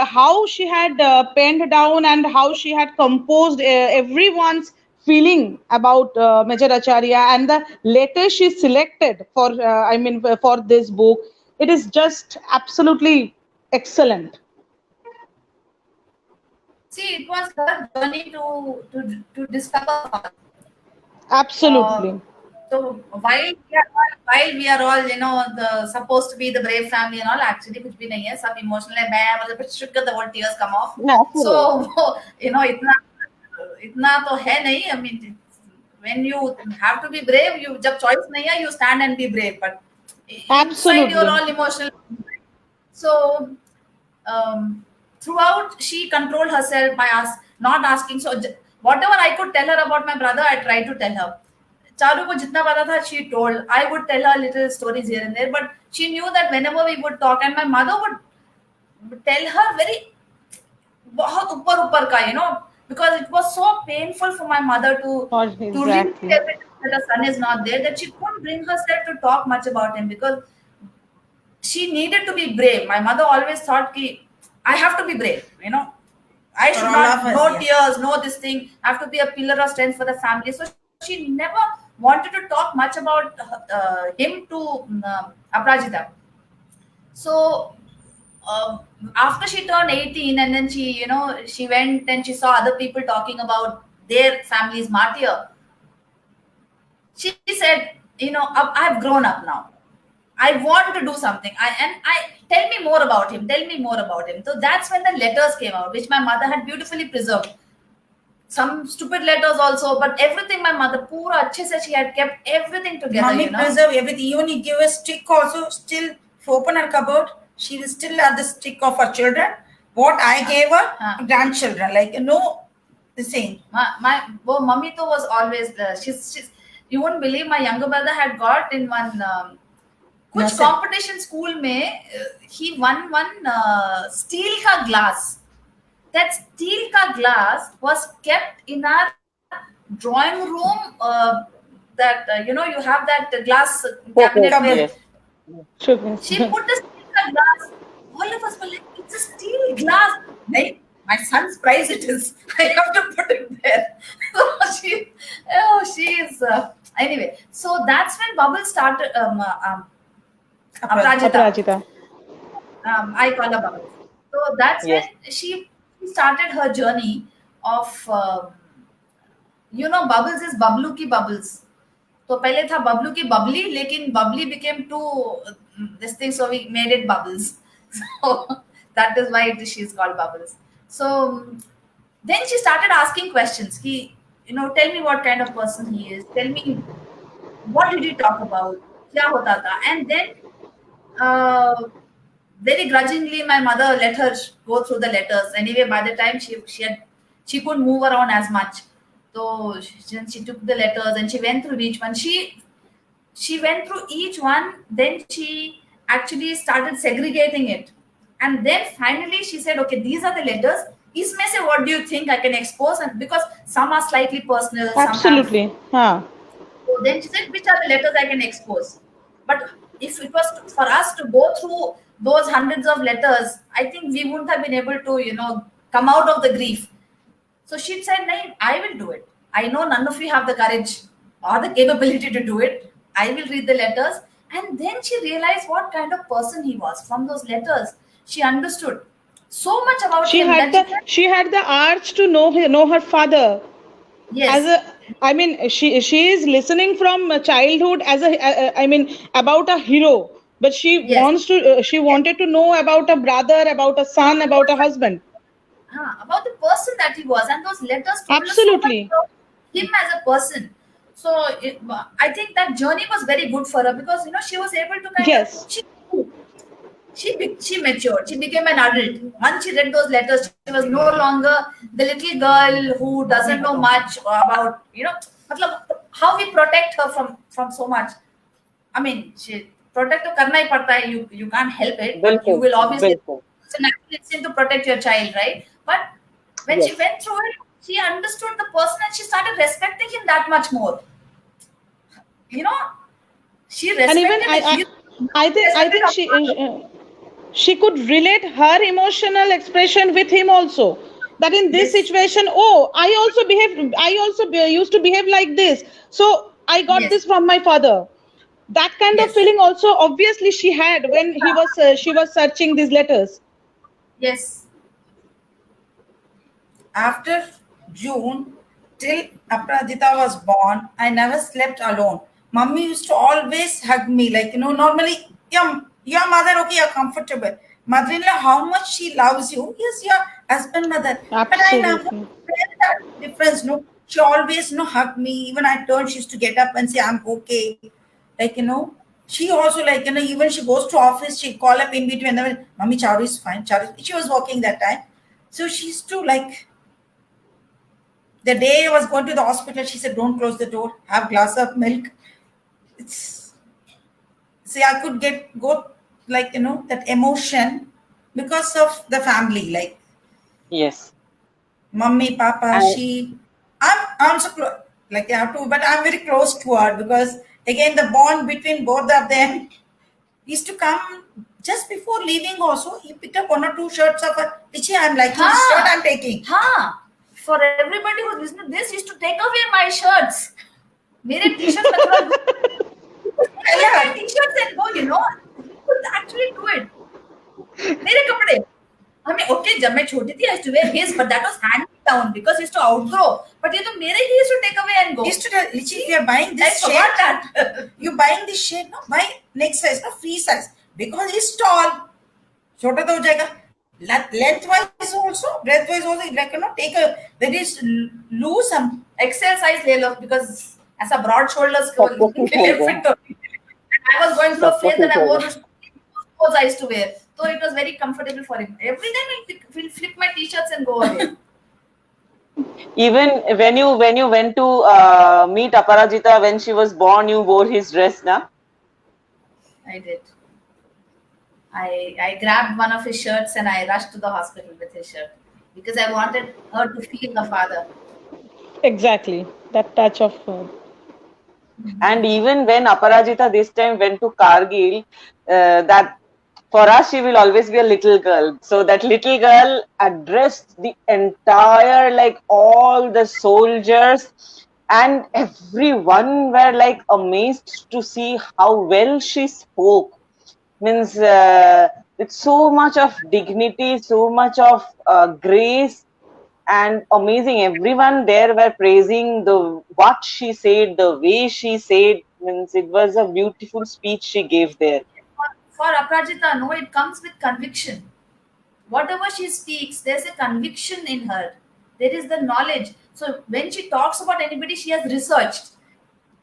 how she had penned down and how she had composed everyone's feeling about Major Acharya and the letter she selected for, for this book. It is just absolutely excellent. See, it was her journey to discover her. Absolutely. So while we are all supposed to be the brave family and all, actually कुछ भी नहीं है, सब emotional है. मैं मतलब bit shook, the whole tears come off. So इतना तो है नहीं. I mean, when you have to be brave, you जब choice नहीं है, you stand and be brave. But inside you're all emotional. So throughout, she controlled herself by not asking. So whatever I could tell her about my brother, I tried to tell her. Charu ko jitna pata tha, she told. I would tell her little stories here and there, but she knew that whenever we would talk, and my mother would tell her very bahut upar ka, because it was so painful for my mother to read that her son is not there, that she couldn't bring herself to talk much about him, because she needed to be brave. My mother always thought ki I have to be brave, I should not, no tears, no this thing, have to be a pillar of strength for the family. So she never wanted to talk much about him to Aparajita. So after she turned 18, and then she went and she saw other people talking about their family's martyr. She said, I've grown up now. I want to do something. Tell me more about him. Tell me more about him. So that's when the letters came out, which my mother had beautifully preserved. Some stupid letters also, but everything my mother, pura achhe se, she had kept everything together. Mommy preserve everything. Even you give a stick also, still open her cupboard, she will still have the stick of her children. What I gave her, grandchildren, the same. My mummy though was always she's you won't believe, my younger brother had got in one कुछ competition school में he won one steel ka glass. That steel ka glass was kept in our drawing room. You have that glass cabinet. She put the steel ka glass. All of us were like, it's a steel glass. Nahin, my son's prize it is. I have to put it there. So she is anyway. So that's when Bubbles started. Aparajita. I call her Bubbles. So that's when she started her journey of Bubbles is Bablu ki Bubbles. तो पहले था बबलू की बबली, लेकिन Babli became too this thing, so we made it Bubbles. So that is why she is called Bubbles. So then she started asking questions. Tell me what kind of person he is. Tell me what did he talk about? क्या होता था? And then very grudgingly, my mother let her go through the letters. Anyway, by the time she couldn't move around as much, so she took the letters and she went through each one. She went through each one. Then she actually started segregating it, and then finally she said, "Okay, these are the letters. Isme se what do you think I can expose?" And because some are slightly personal, absolutely, So then she said, "Which are the letters I can expose?" But if it was for us to go through those hundreds of letters, I think we wouldn't have been able to, come out of the grief. So she said, "No, I will do it. I know none of you have the courage or the capability to do it. I will read the letters." And then she realized what kind of person he was. From those letters, she understood so much about him. She had the urge to know her father. Yes. She is listening from childhood about a hero, but she wanted to know about a brother, about a son, about a husband. About the person that he was, and those letters told absolutely us so much about him as a person. So I think that journey was very good for her, because she was able to kind of she matured. She became an adult. Once she read those letters, she was no longer the little girl who doesn't know much about how we protect her from so much. I mean, she protect her karna hi padta hai. You can't help it. You will obviously. It's a natural instinct to protect your child, right? But when she went through it, she understood the person and she started respecting him that much more. She respected. And even I think she could relate her emotional expression with him also. that in this Yes. situation, I also used to behave like this, so I got Yes. this from my father. That kind of Yes. feeling also obviously she had when she was searching these letters. Yes. After June, till Aparajita was born, I never slept alone. Mummy used to always hug me, like, normally, your mother, okay, you're comfortable. Mother-in-law, how much she loves you. Yes, your husband, mother. But I never Absolutely. felt that difference, no. She always, hug me. Even I turned, she used to get up and say, I'm okay. Like, she also, like, even she goes to office, she call up in between, Mummy, Charu is fine. Charu, she was working that time. So she used to, like, the day I was going to the hospital, she said, "Don't close the door. Have glass of milk." It's see, I could go like that emotion because of the family, like Yes. mummy, papa. And I'm also like I have to, but I'm very close to her because again the bond between both of them used to come just before leaving. Also, he picked up one or two shirts of her. Ichi, I'm liking this shirt. I'm taking. For everybody who's listening to this, used to take away my shirts. मेरे t-shirts में थोड़ा take my t-shirts and go, you could actually do it. मेरे कपड़े हमें okay जब मैं छोटी थी I used to wear his, but that was hand me down because he used to outgrow. But ये तो मेरे ही used to take away and go. Used to tell Lichi, if you're buying this I forgot that. you're buying this shade, no, buy next size, no, free size. Because he's tall. छोटा तो हो जाएगा. Lengthwise also, breadthwise also, like, take a very loose XL size ले लो because ऐसा broad shoulders को सबको fit होगा. fit होगी. And I was going through a सबको phase that fit I wore होगा. those clothes I used to wear. So it was very comfortable for him. Every time he'll flip my t-shirts and go away. Even when you went to meet Aparajita when she was born, you wore his dress, na? I did. I grabbed one of his shirts and I rushed to the hospital with his shirt because I wanted her to feel the father. Exactly, that touch of And even when Aparajita this time went to Kargil, that for us she will always be a little girl. So that little girl addressed the entire, like all the soldiers, and everyone were like amazed to see how well she spoke. Means with so much of dignity, so much of grace, and amazing. Everyone there were praising what she said, the way she said. Means it was a beautiful speech she gave there. For Aparajita, no, it comes with conviction. Whatever she speaks, there's a conviction in her. There is the knowledge. So when she talks about anybody, she has researched.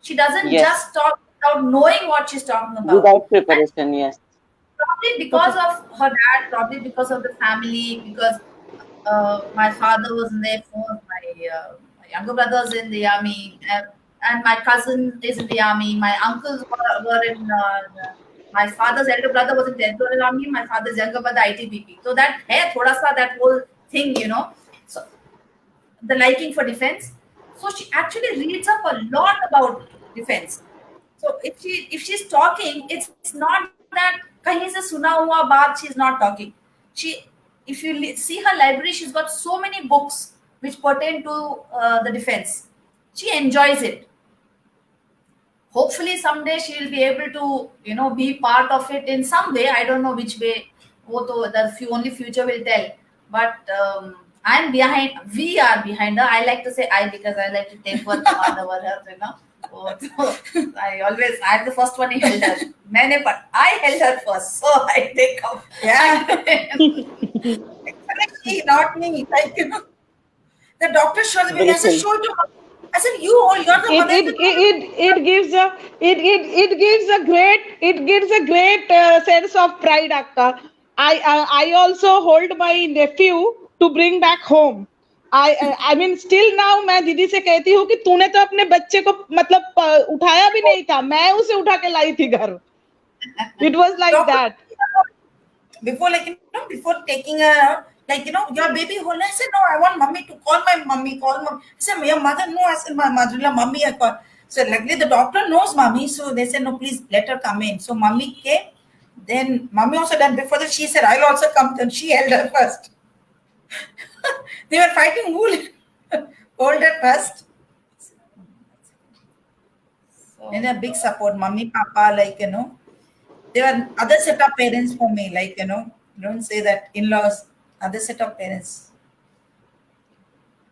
She doesn't Yes. just talk without knowing what she's talking about. Without preparation, yes. Probably because of her dad, probably because of the family, because my father was in the Air Force, my younger brother's in the army, and my cousin is in the army. My uncles were in. My father's elder brother was in Territorial Army. My father's younger brother ITBP. So that hai thoda sa that whole thing, So the liking for defense. So she actually reads up a lot about defense. So if she's talking, it's not that kahin se suna hua baat she's not talking. If you see her library, she's got so many books which pertain to the defense. She enjoys it. Hopefully someday she will be able to be part of it in some way. I don't know which way. Only future will tell. But we are behind her. I like to say I because I like to take one on over her. I'm the first one who held her. But I held her first, so I take off. Yeah. Not me. Like, the doctor showed me. I said, show it to her. I said, you're the mother. it gives a great sense of pride, Akka. I also hold my nephew to bring back home. I mean still now मैं दीदी से कहती हूँ कि तूने तो अपने बच्चे को मतलब उठाया भी नहीं था, मैं उसे उठा के लाई थी घर. It was like that. Before taking a your baby home, I said, no, I want mommy to call my mommy, call mom. I said, your mother, no, I said, my mother-in-law, mommy, I call. So luckily the doctor knows mommy, so they said, no, please let her come in. So mommy came, then mommy also done. Before that she said, I'll also come, then she held her first. They were fighting who will hold it first. So, And a big support, mummy, papa, like, they were other set of parents for me, like, don't say that in-laws, other set of parents.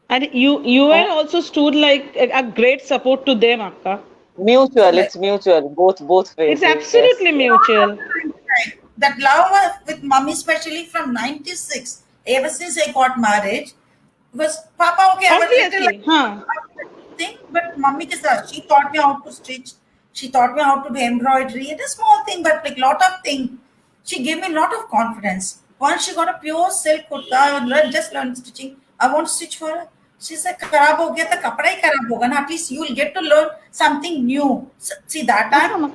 And you were also stood like a great support to them, Akka. So, Mutual, like, it's mutual, both ways. It's Yes. absolutely mutual. that love with mommy, especially from 96, ever since I got married, because Papa, okay, I was little Obviously, huh? thing, but mummy ke saath, she taught me how to stitch. She taught me how to do embroidery. It's a small thing, but like lot of thing. She gave me a lot of confidence. Once she got a pure silk kurta, just learned stitching. I won't stitch for her. She said, "खराब हो गया तो कपड़ा ही खराब होगा ना. At least you will get to learn something new." See that time.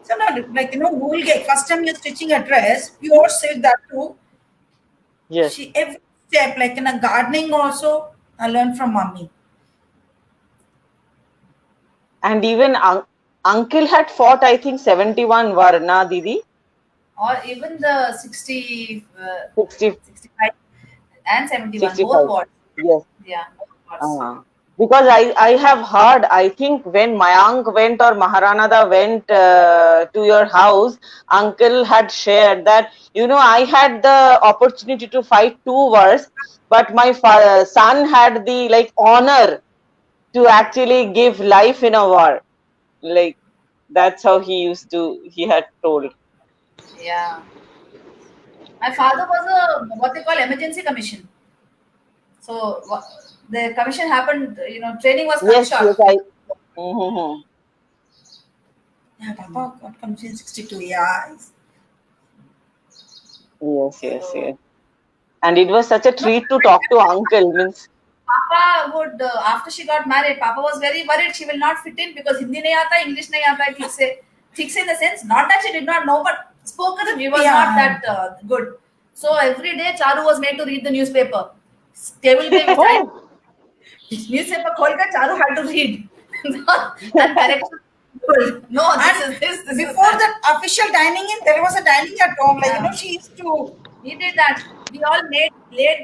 So not like who will get first time you're stitching a dress, pure silk that too. Yes. She every step, like in a gardening also, I learned from mummy. And even uncle had fought, I think, 71 war, na, Didi? or even the 60, 60, 65 and 71, 65. both wars. Yes. Yeah, both wars. Because I have heard, I think when Mayank went or Maharanada went to your house, uncle had shared that, I had the opportunity to fight 2 wars, but my son had the honor to actually give life in a war. Like, that's how he had told. Yeah. My father was a what they call emergency commission. So the commission happened, training was cut Yes, short. Mm-hmm. Yeah, Papa got commissioned 62 years. Yes. And it was such a treat to talk to uncle. Means, Papa would, after she got married, Papa was very worried she will not fit in because Hindi nahi aata, English nahi aata hai theek se. Theek se in the sense, not that she did not know, but spoken he was not that good. So every day Charu was made to read the newspaper. Table pe newspaper khol kar Charu had to read. That correction. No, this is Before the official dining in, there was a dining at home. Like, she used to. He did that. We all laid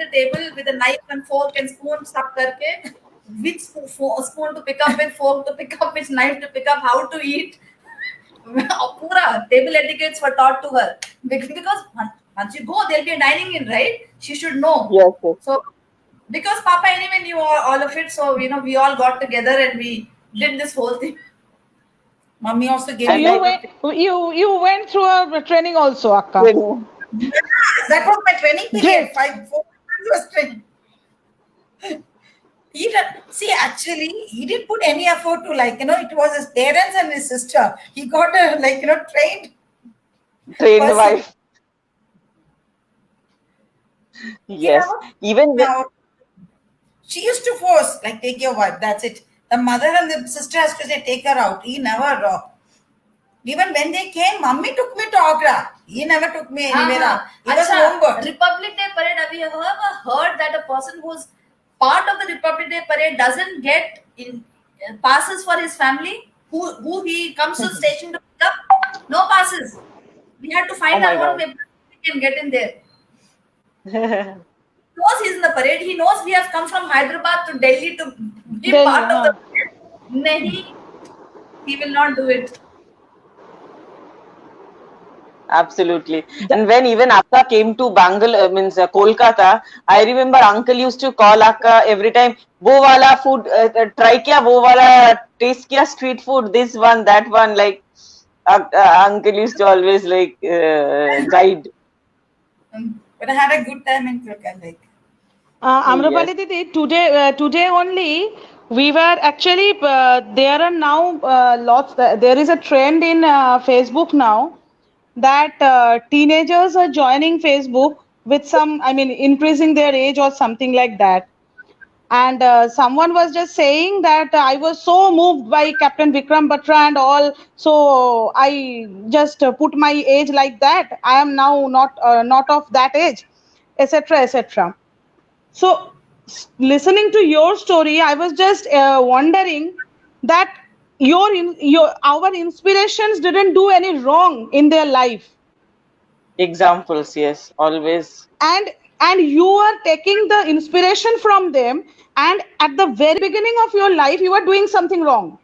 the table with a knife and fork and spoon stuck karke. Which spoon to pick up, which fork to pick up, which knife to pick up, how to eat. Pura table etiquettes were taught to her. Because once you go, there'll be a dining in, right? She should know. yes. So, because Papa anyway knew all of it, so we all got together and we did this whole thing. Mummy also gave So me. you went through a training also, Akka. That was my training period. Great. 4 months was training. Actually, he didn't put any effort to it was his parents and his sister. He got a trained person. Wife. Yes. Even Now, she used to force, take your wife, that's it. The mother and the sister has to say, take her out. He never. Even when they came, mummy took me to Agra. He never took me anywhere. He was homebound. Republic Day parade, have you ever heard that a person who's part of the Republic Day parade doesn't get passes for his family? Who he comes to station to pick up? No passes. We had to find our own way we can get in there. He knows he's in the parade. He knows we have come from Hyderabad to Delhi to be part of the parade. Nahi, he will not do it. Absolutely. And when even Akka came to Kolkata, I remember uncle used to call Akka every time, wo wala food, try kiya, wo wala taste kiya street food, this one, that one, uncle used to always guide. But I had a good time in Kolkata. Amrapali Didi, today only we were actually there are now lots. There is a trend in Facebook now that teenagers are joining Facebook with some, increasing their age or something like that. And someone was just saying that I was so moved by Captain Vikram Batra and all, so I just put my age like that. I am now not of that age, etc., etc. So, listening to your story, I was just wondering that our inspirations didn't do any wrong in their life. Examples, yes, always. And and you are taking the inspiration from them, and at the very beginning of your life you are doing something wrong,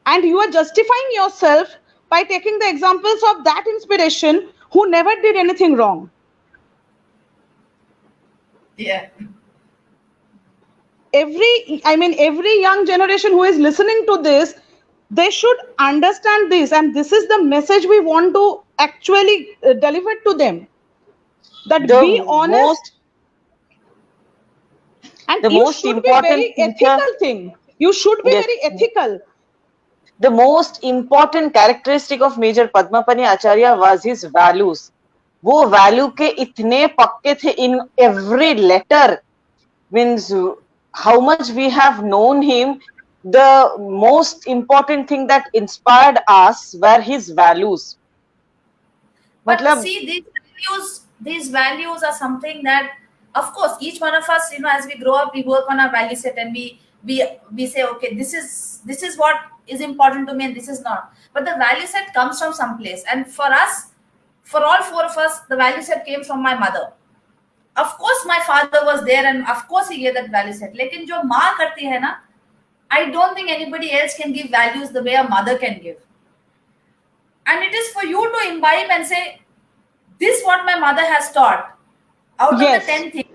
and you are justifying yourself by taking the examples of that inspiration who never did anything wrong. Yeah. Every young generation who is listening to this, they should understand this, and this is the message we want to actually deliver to them, that The be honest, most and the you most should be important very feature, ethical thing. You should be yes, very ethical. the most important characteristic of Major Padmapani Acharya was his values. वो value के इतने पक्के थे in every letter. Means how much we have known him, the most important thing that inspired us were his values. But मतलब see, these values are something that, of course, each one of us, as we grow up, we work on our value set, and we say, okay, this is what is important to me, and this is not. But the value set comes from someplace, and for us, for all four of us, the value set came from my mother. Of course, my father was there, and of course, he gave that value set. लेकिन जो माँ करती है ना, I don't think anybody else can give values the way a mother can give. And it is for you to imbibe and say, this what my mother has taught. Out of Yes. the 10 things,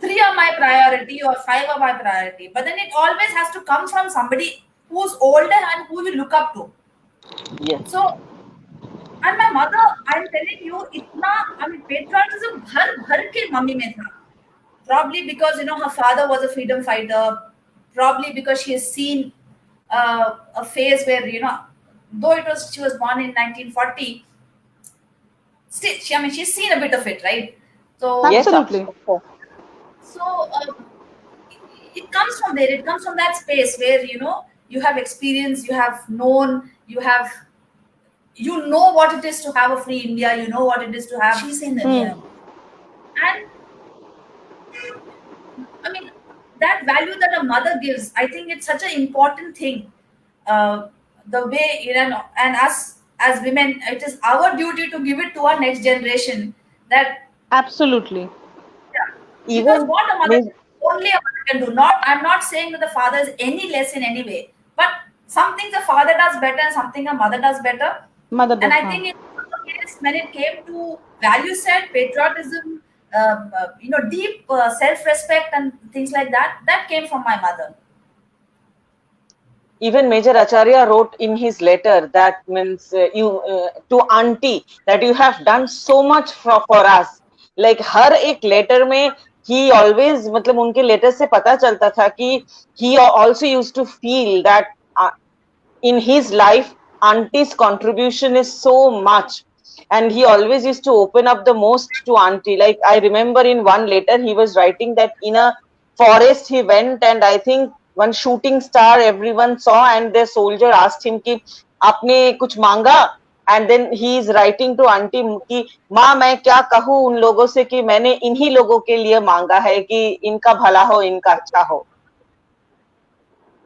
3 are my priority or 5 are my priority. But then it always has to come from somebody who's older and who you look up to. yes, So, and my mother, I'm telling you, patriotism bhar ke mummy mein tha. Probably because, her father was a freedom fighter. Probably because she has seen a phase where, though she was born in 1940, still, she's seen a bit of it, right? So, yes, Absolutely. of course. so it comes from there. It comes from that space where, you have experience, you have known, you know what it is to have a free India, you know what it is to have. She's in it. Yeah. And I mean, that value that a mother gives, I think it's such an important thing. The way, and us as women, it is our duty to give it to our next generation. That, Absolutely. because Even what a mother, means- only a mother can do. I'm not saying that the father is any less in any way, but something the father does better and something a mother does better. Mother And I does, think in our case, when it came to value set, patriotism, deep self-respect and things like that, that came from my mother. even Major Acharya wrote in his letter that means to auntie that you have done so much for us. Like हर एक letter में he always मतलब उनके letter से पता चलता था कि he also used to feel that in his life auntie's contribution is so much, and he always used to open up the most to auntie. Like I remember in one letter he was writing that in a forest he went, and I think one shooting star everyone saw, and the soldier asked him कि आपने कुछ मांगा, and then he is writing to auntie कि माँ मैं क्या कहूँ उन लोगों से कि मैंने इन्हीं लोगों के लिए मांगा है कि इनका भला हो, इनका अच्छा हो.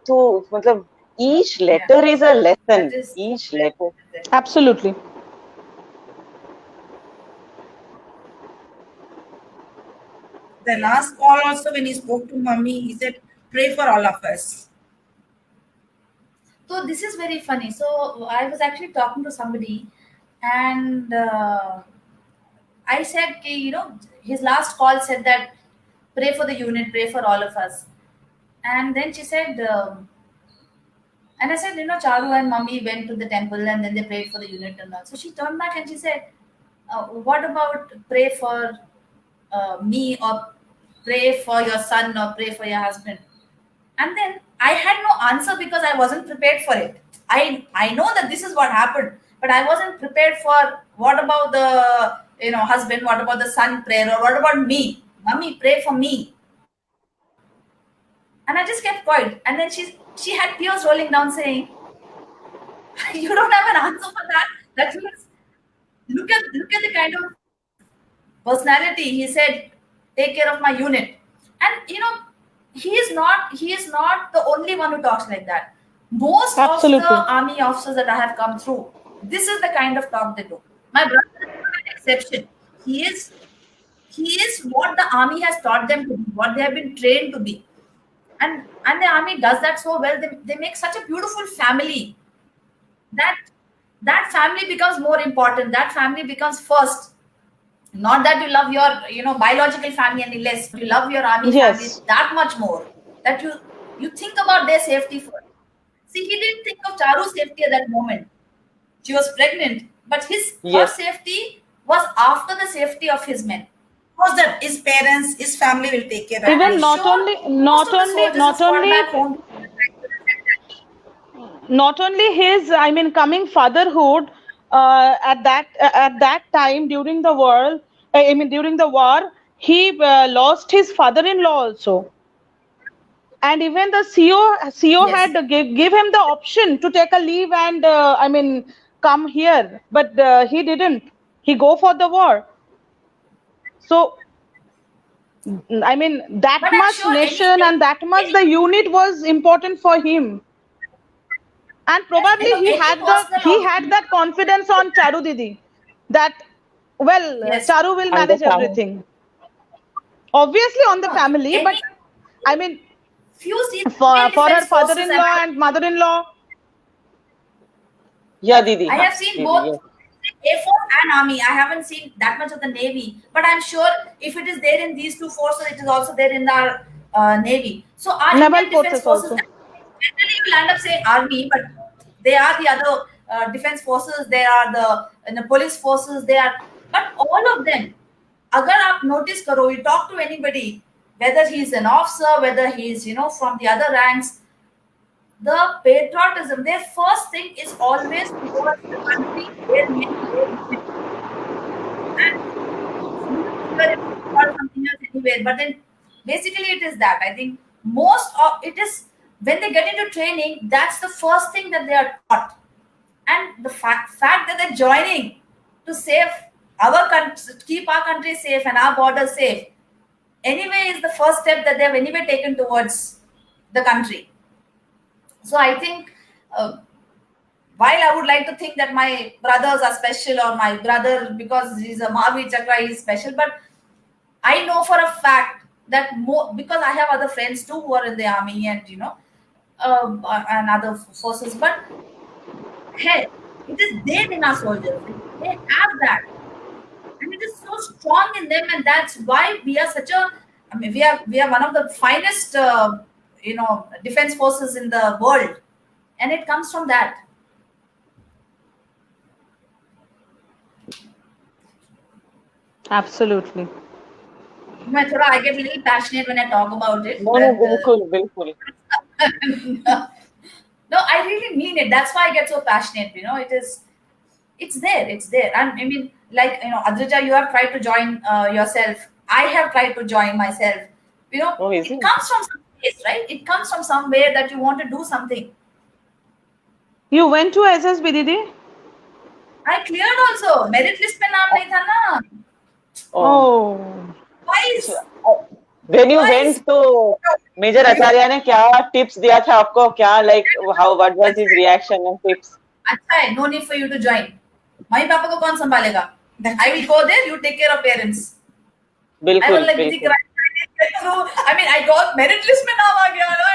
तो मतलब each letter is a lesson. That is- Each letter. Absolutely. The last call also, when he spoke to mummy, he said, pray for all of us. So this is very funny. So I was actually talking to somebody, and I said, his last call said that pray for the unit, pray for all of us. And then she said, and I said, Charu and Mummy went to the temple and then they prayed for the unit and all. So she turned back and she said, what about pray for me, or pray for your son, or pray for your husband? And then I had no answer because I wasn't prepared for it. I know that this is what happened, but I wasn't prepared for what about the husband, what about the son prayer, or what about me? Mummy, pray for me. And I just kept quiet. And then she had tears rolling down saying, you don't have an answer for that? That means look at the kind of personality. He said, take care of my unit. And he is not the only one who talks like that. Most Absolutely. of the army officers that I have come through, this is the kind of talk they do. My brother is not an exception. He is he is what the army has taught them to be, what they have been trained to be. And the army does that so well. They make such a beautiful family that that family becomes more important. That family becomes first. Not that you love your biological family any less, but you love your army family Yes. that much more, that you think about their safety first. See, he didn't think of Charu's safety at that moment. She was pregnant, but her Yes. safety was after the safety of his men. Knows that his parents, his family will take care of And Even I'm him. not sure only, most not of the only, soldiers not has fought only, back home. not only his, I mean, coming fatherhood at that time during the war. I mean, during the war, he lost his father-in-law also, and even the CO Yes. had give him the option to take a leave and I mean come here, but he didn't. He go for the war. So I mean that But I'm much sure nation and that much the unit was important for him, and probably any personal he had that confidence on Charu Didi that well yes. Charu will And the manage family. everything. Obviously on the No, family, but any I mean few seen for her defense forces, and father-in-law and mother-in-law. Yeah, Didi. I Huh. have seen Didi. both Yes. Air Force and Army. I haven't seen that much of the Navy, but I'm sure if it is there in these two forces, it is also there in our Navy. So our Naval Indian Defense forces Forces, also. generally you will end up saying Army, but they are the other defense forces. They are the police forces. They are, but all of them. अगर आप notice करो, you talk to anybody, whether he's an officer, whether he's from the other ranks, the patriotism, their first thing is always towards the country, their men, their women. And you know, sure if it's called something else anywhere, but then basically it is that. I think most of it is when they get into training, that's the first thing that they are taught. And the fact that they're joining to save our country, keep our country safe and our borders safe, anyway, is the first step that they have anyway taken towards the country. So I think, while I would like to think that my brothers are special, or my brother because he's a Mahavir Chakra he's special, but I know for a fact that more, because I have other friends too who are in the army and and other forces. But hey, it is there in our soldiers. They have that, and it is so strong in them, and that's why we are such a. I mean, we are one of the finest defense forces in the world, and it comes from that. Absolutely. I get a little passionate when I talk about it. No, no, बिल्कुल, बिल्कुल. No, I really mean it. That's why I get so passionate. It's there. It's there. And I mean, like Adrija, you have tried to join yourself. I have tried to join myself. Oh, is It it? comes from some place, right? It comes from somewhere that you want to do something. You went to SSB, Didi? I cleared also. Merit list में नाम नहीं था ना. Oh. Oh, Twice. When you Twice. went to Major Acharya ने क्या tips दिया था आपको? क्या like what was his reaction and tips? अच्छा है. No need for you to join. Mummy papa को कौन संभालेगा? I will go there. You take care of parents. I बिल्कुल, was like, Didi, बिल्कुल. I mean, I got merit list में नाम आ गया ना.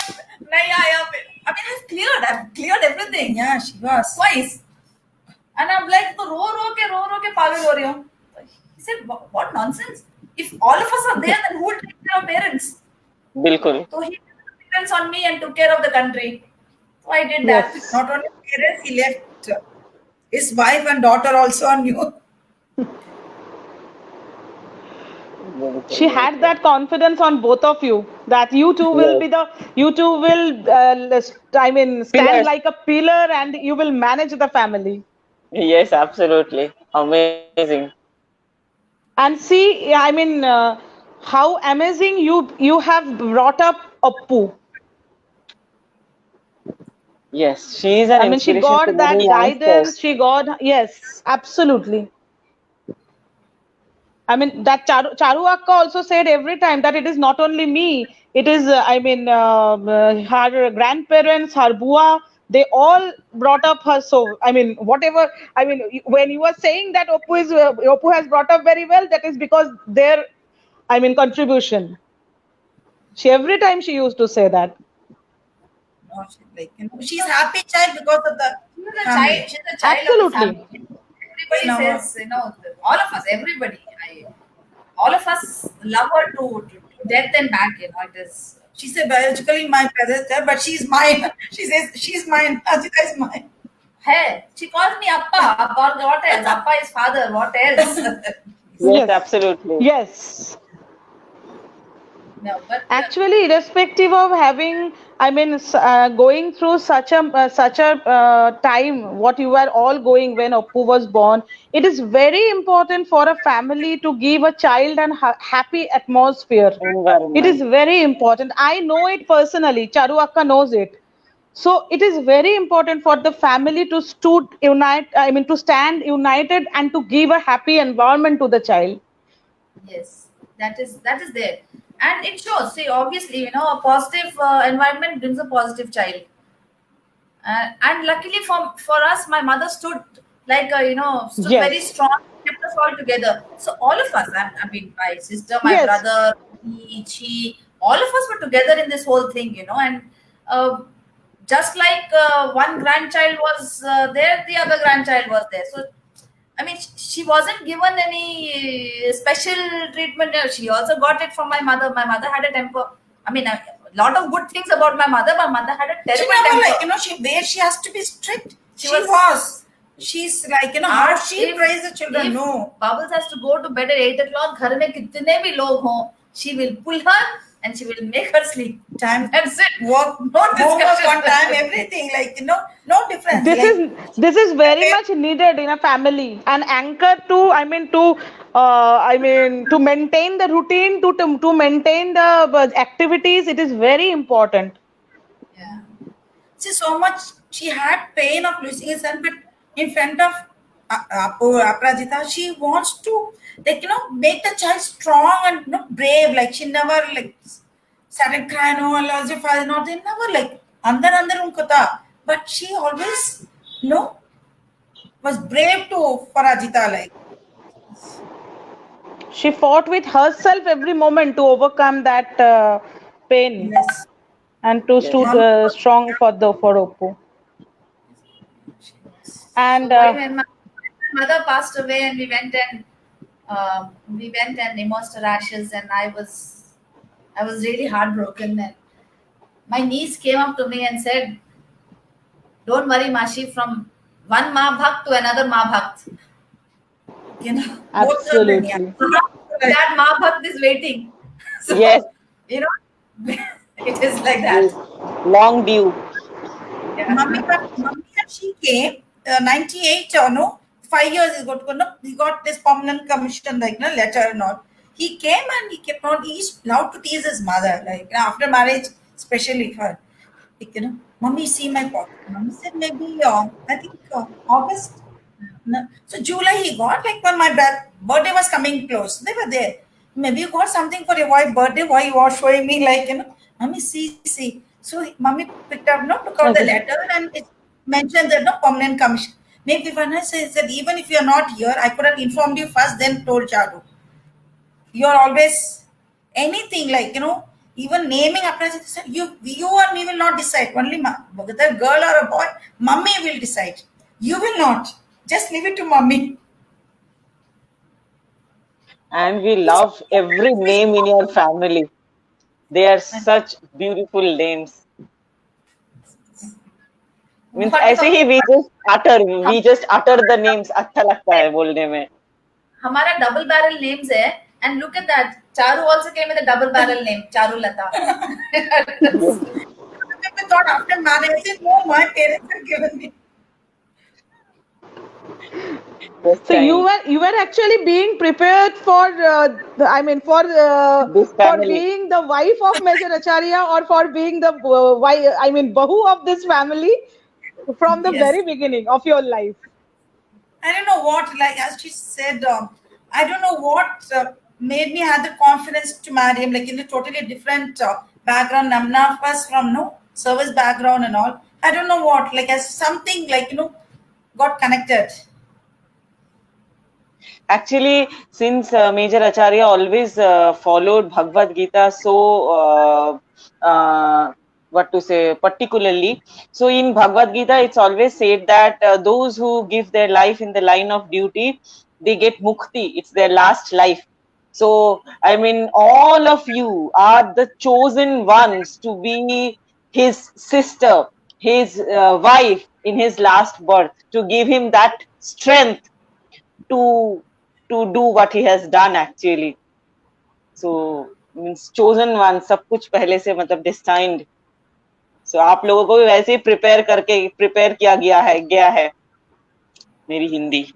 नहीं आया फिर. I mean, I've cleared everything. Yeah, she was. Twice. And I'm like, तो रो के पागल हो रही हूँ. He said, what nonsense? If all of us are there, then who will take care of parents? बिल्कुल. So he depends on me and took care of the country. So I did that. yes. Not only parents, he left his wife and daughter also on you. She had that confidence on both of you that you two will be the, you two will, I mean, stand Pillars. like a pillar and you will manage the family. Yes, absolutely. Amazing. And see, I mean, how amazing you have brought up Appu. Yes, she is an I mean, she inspiration to got that many guidance. youngsters. She got, yes, absolutely. I mean, that Charu Akka also said every time that it is not only me, it is, I mean, her grandparents, her bua, they all brought up her. So, I mean, whatever, I mean, when you were saying that Oppu has brought up very well, that is because their contribution. She every time she used to say that. No, she's happy child because of the She's a family. child. She's a child of the Absolutely. family. Everybody No. says, all of us, everybody, all of us love her to death and back. It is. She said biologically my brother, but she's mine. She says she's mine. Ajita is mine. Hey, she calls me Appa. What else? Appa is father. What else? Yes, absolutely. Yes. No, but Actually, irrespective of having, going through such a time, what you were all going when Appu was born, it is very important for a family to give a child an happy atmosphere. It is Environment. very important. I know it personally. Charu Akka knows it. So it is very important for the family to to stand united and to give a happy environment to the child. yes, that is there, and it shows. See, obviously, a positive environment brings a positive child. And luckily for us, my mother stood stood very Yes. strong, kept us all together. So all of us, I mean, my sister, my Yes. brother, he, she, all of us were together in this whole thing, and uh, just like one grandchild was there, the other grandchild was there. So I mean, she wasn't given any special treatment. She also got it from my mother. My mother had a temper. I mean, a lot of good things about my mother. My mother had a She terrible never temper. she has to be strict. She She was- was. She's how she If- raised the children. if No. Bubbles has to go to bed at 8 o'clock. घर में कितने भी लोग हों, she will pull her and she will make her sleep. Time That's it. work, No homework discussion. on time, everything no difference. This is very much needed in a family. An anchor to maintain the routine, to maintain the activities. It is very important. Yeah. See, so much she had pain of losing his son, but in front of Aprajita, she wants to make the child strong and brave. Like she never started crying, oh I lost your father. Not they never andar unko tha. But she always was brave for Ajita. She fought with herself every moment to overcome that pain Yes. and to stood strong for Oppo. And When my mother passed away, and we went and immersed her ashes, and I was really heartbroken. And my niece came up to me and said, "Don't worry, Mashi. From one Ma Bhakt to another Ma Bhakt, absolutely. that Ma Bhakt is waiting." So, Yes. it is like that. Long due. Yeah. Mummy and she came 98 or no 5 years he got this permanent commission letter and all. He came and he kept on he's allowed to tease his mother after marriage, especially for Mummy, see my pocket. Mummy said maybe I think August. No. So July he got when my birthday was coming close. They were there. Maybe you got something for your wife's birthday. Why you are showing me Mummy, see. So Mummy picked up, took out the letter and it mentioned that permanent commission. Maybe Vanna says that even if you're not here, I could have informed you first, then told Charu. You're always anything even naming Aprajita, you and me will not decide. Only whether a girl or a boy, Mummy will decide. You will not. Just leave it to Mummy. And we love every name in your family. They are such beautiful names. Means ऐसे ही we just utter the names. अच्छा लगता है बोलने में. हमारा double barrel names है, and look at that. Charu also came with a double barrel name, Charu Lata. I thought after marriage, no, my parents have given me. So you were actually being prepared for for being the wife of Major Acharya or for being the bahu of this family from the very beginning of your life. I don't know what, as she said, I don't know what made me have the confidence to marry him, in a totally different background. None of us from service background and all. I don't know what, as something got connected. Actually, since Major Acharya always followed Bhagavad Gita what to say, particularly. So in Bhagavad Gita, it's always said that those who give their life in the line of duty, they get mukti. It's their last life. So, I mean, all of you are the chosen ones to be his sister, his wife in his last birth, to give him that strength to do what he has done actually. So means chosen one, सब कुछ पहले से मतलब destined. So आप लोगों को भी वैसे ही प्रिपेयर किया गया है मेरी Hindi.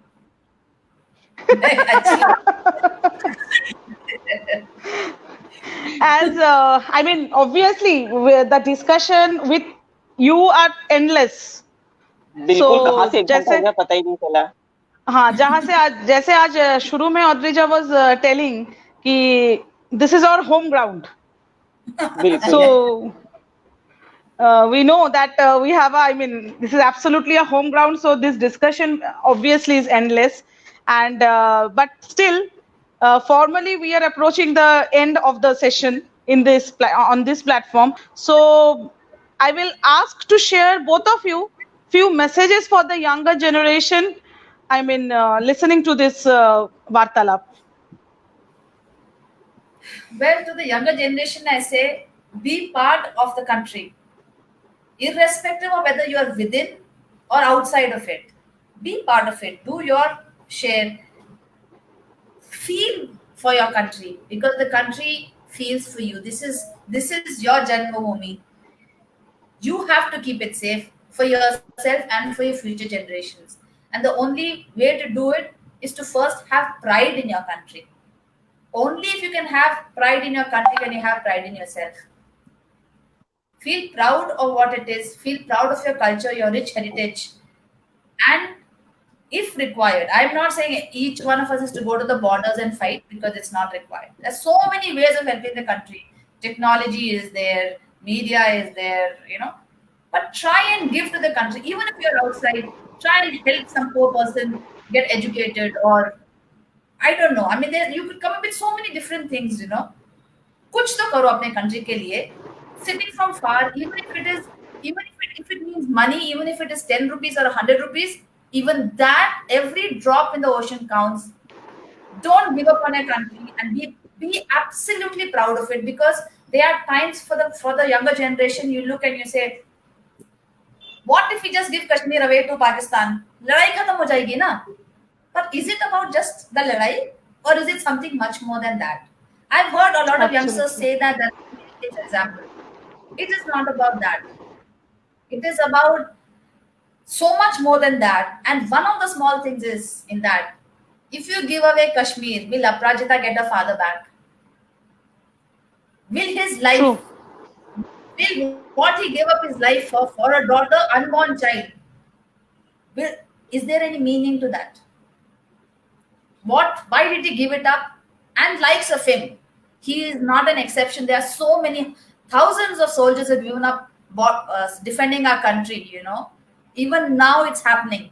As I mean, obviously, the discussion with you are endless. बिल्कुल कहाँ से एक घंटा जैसे हो गया पता ही नहीं चला. हाँ, जहाँ से आज जैसे आज शुरू में Audrija was telling कि this is our home ground. बिल्कुल. So we know that we have I mean, this is absolutely a home ground. So this discussion obviously is endless, and but still, formally we are approaching the end of the session in this on this platform. So I will ask to share both of you few messages for the younger generation. I mean, listening to this Vartalap. Well, to the younger generation, I say be part of the country, irrespective of whether you are within or outside of it. Be part of it. Do your share. Feel for your country because the country feels for you. This is your Janmabhoomi. You have to keep it safe for yourself and for your future generations. And the only way to do it is to first have pride in your country. Only if you can have pride in your country can you have pride in yourself. Feel proud of what it is. Feel proud of your culture, your rich heritage. And if required, I'm not saying each one of us is to go to the borders and fight because it's not required. There's so many ways of helping the country. Technology is there, media is there, but try and give to the country. Even if you're outside, try and help some poor person get educated, or I don't know. I mean, you could come up with so many different things, कुछ तो करो अपने country के लिए. Sitting from far, even if it means money, even if it is 10 rupees or 100 rupees, even that, every drop in the ocean counts. Don't give up on your country and be absolutely proud of it, because there are times for the younger generation, you look and you say, what if we just give Kashmir away to Pakistan? लड़ाई खत्म हो जाएगी ना? But is it about just the ladai, or is it something much more than that? I've heard a lot of youngsters say that that's an example. It is not about that. It is about so much more than that. And one of the small things is in that, if you give away Kashmir, will Aparajita get her father back? Will his life, will what he gave up his life for a daughter, unborn child, is there any meaning to that? Why did he give it up? And likes of him, he is not an exception. There are so many thousands of soldiers have given up defending our country, Even now it's happening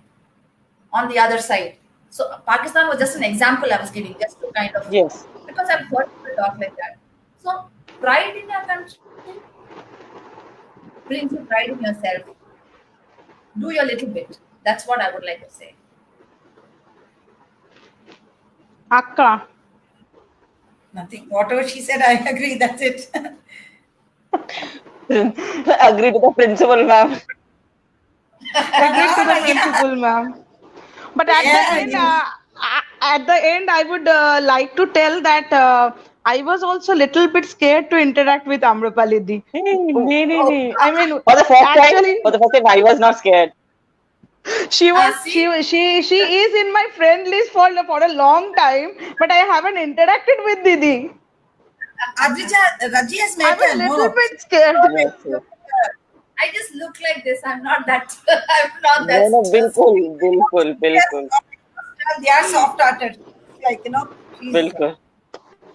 on the other side. So Pakistan was just an example I was giving, just to kind of, yes, because I've heard people talk like that. So pride in your country brings you pride in yourself. Do your little bit. That's what I would like to say. Akka. Nothing. Whatever she said, I agree. That's it. Agree to the principal, ma'am. Agree to the principal, ma'am. But at the end, I would like to tell that I was also a little bit scared to interact with Amrapali Di. I mean, for the first time, I was not scared. She is in my friend list for a long time, but I haven't interacted with Didi. Raji has met her. I'm a little bit scared. I just look like this. I'm not that. I'm not that. No, bilkul. They are soft-hearted, Bilkul.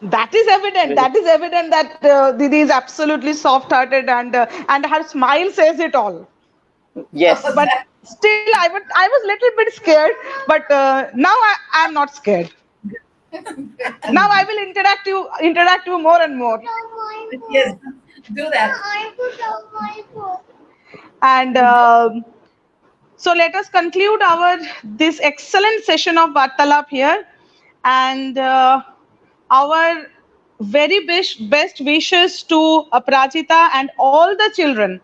That is evident. That is evident that Didi is absolutely soft-hearted, and her smile says it all. Yes. But still, I was little bit scared, but now I am not scared. Now I will interact you more and more. Yes, do that. And so let us conclude this excellent session of Vartalap here, and our very best wishes to Aparajita and all the children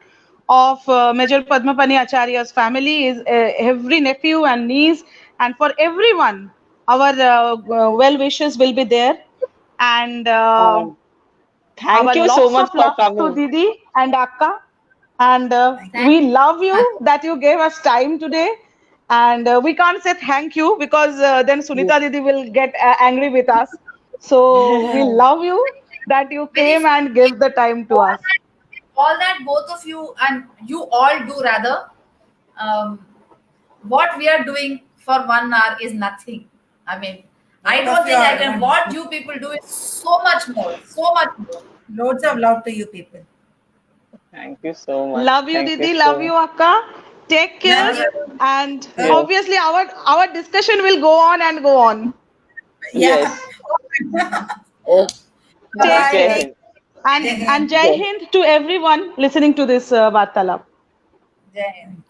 of Major Padmapani Acharya's family, is every nephew and niece, and for everyone, our well wishes will be there. And Thank our you so lots much of for love to coming. Didi and Akka. And Thank we love you that you gave us time today. And we can't say thank you because then Sunita Didi will get angry with us. So we love you that you Very came and gave the time to us. all that both of you and you all do rather, what we are doing for 1 hour is nothing. I mean, I Both of don't think you I are can. What you people do is so much more, so much more. Loads of love to you people. Thank you so much. Love you, Thank Didi. so Love much. you, Akka. Take care. Love you. And Yes. obviously, our discussion will go on and go on. Yes. Yeah. Oh, Take Bye. care. Hind. And Jai Hind to everyone listening to this Vartalap. Jai Hind.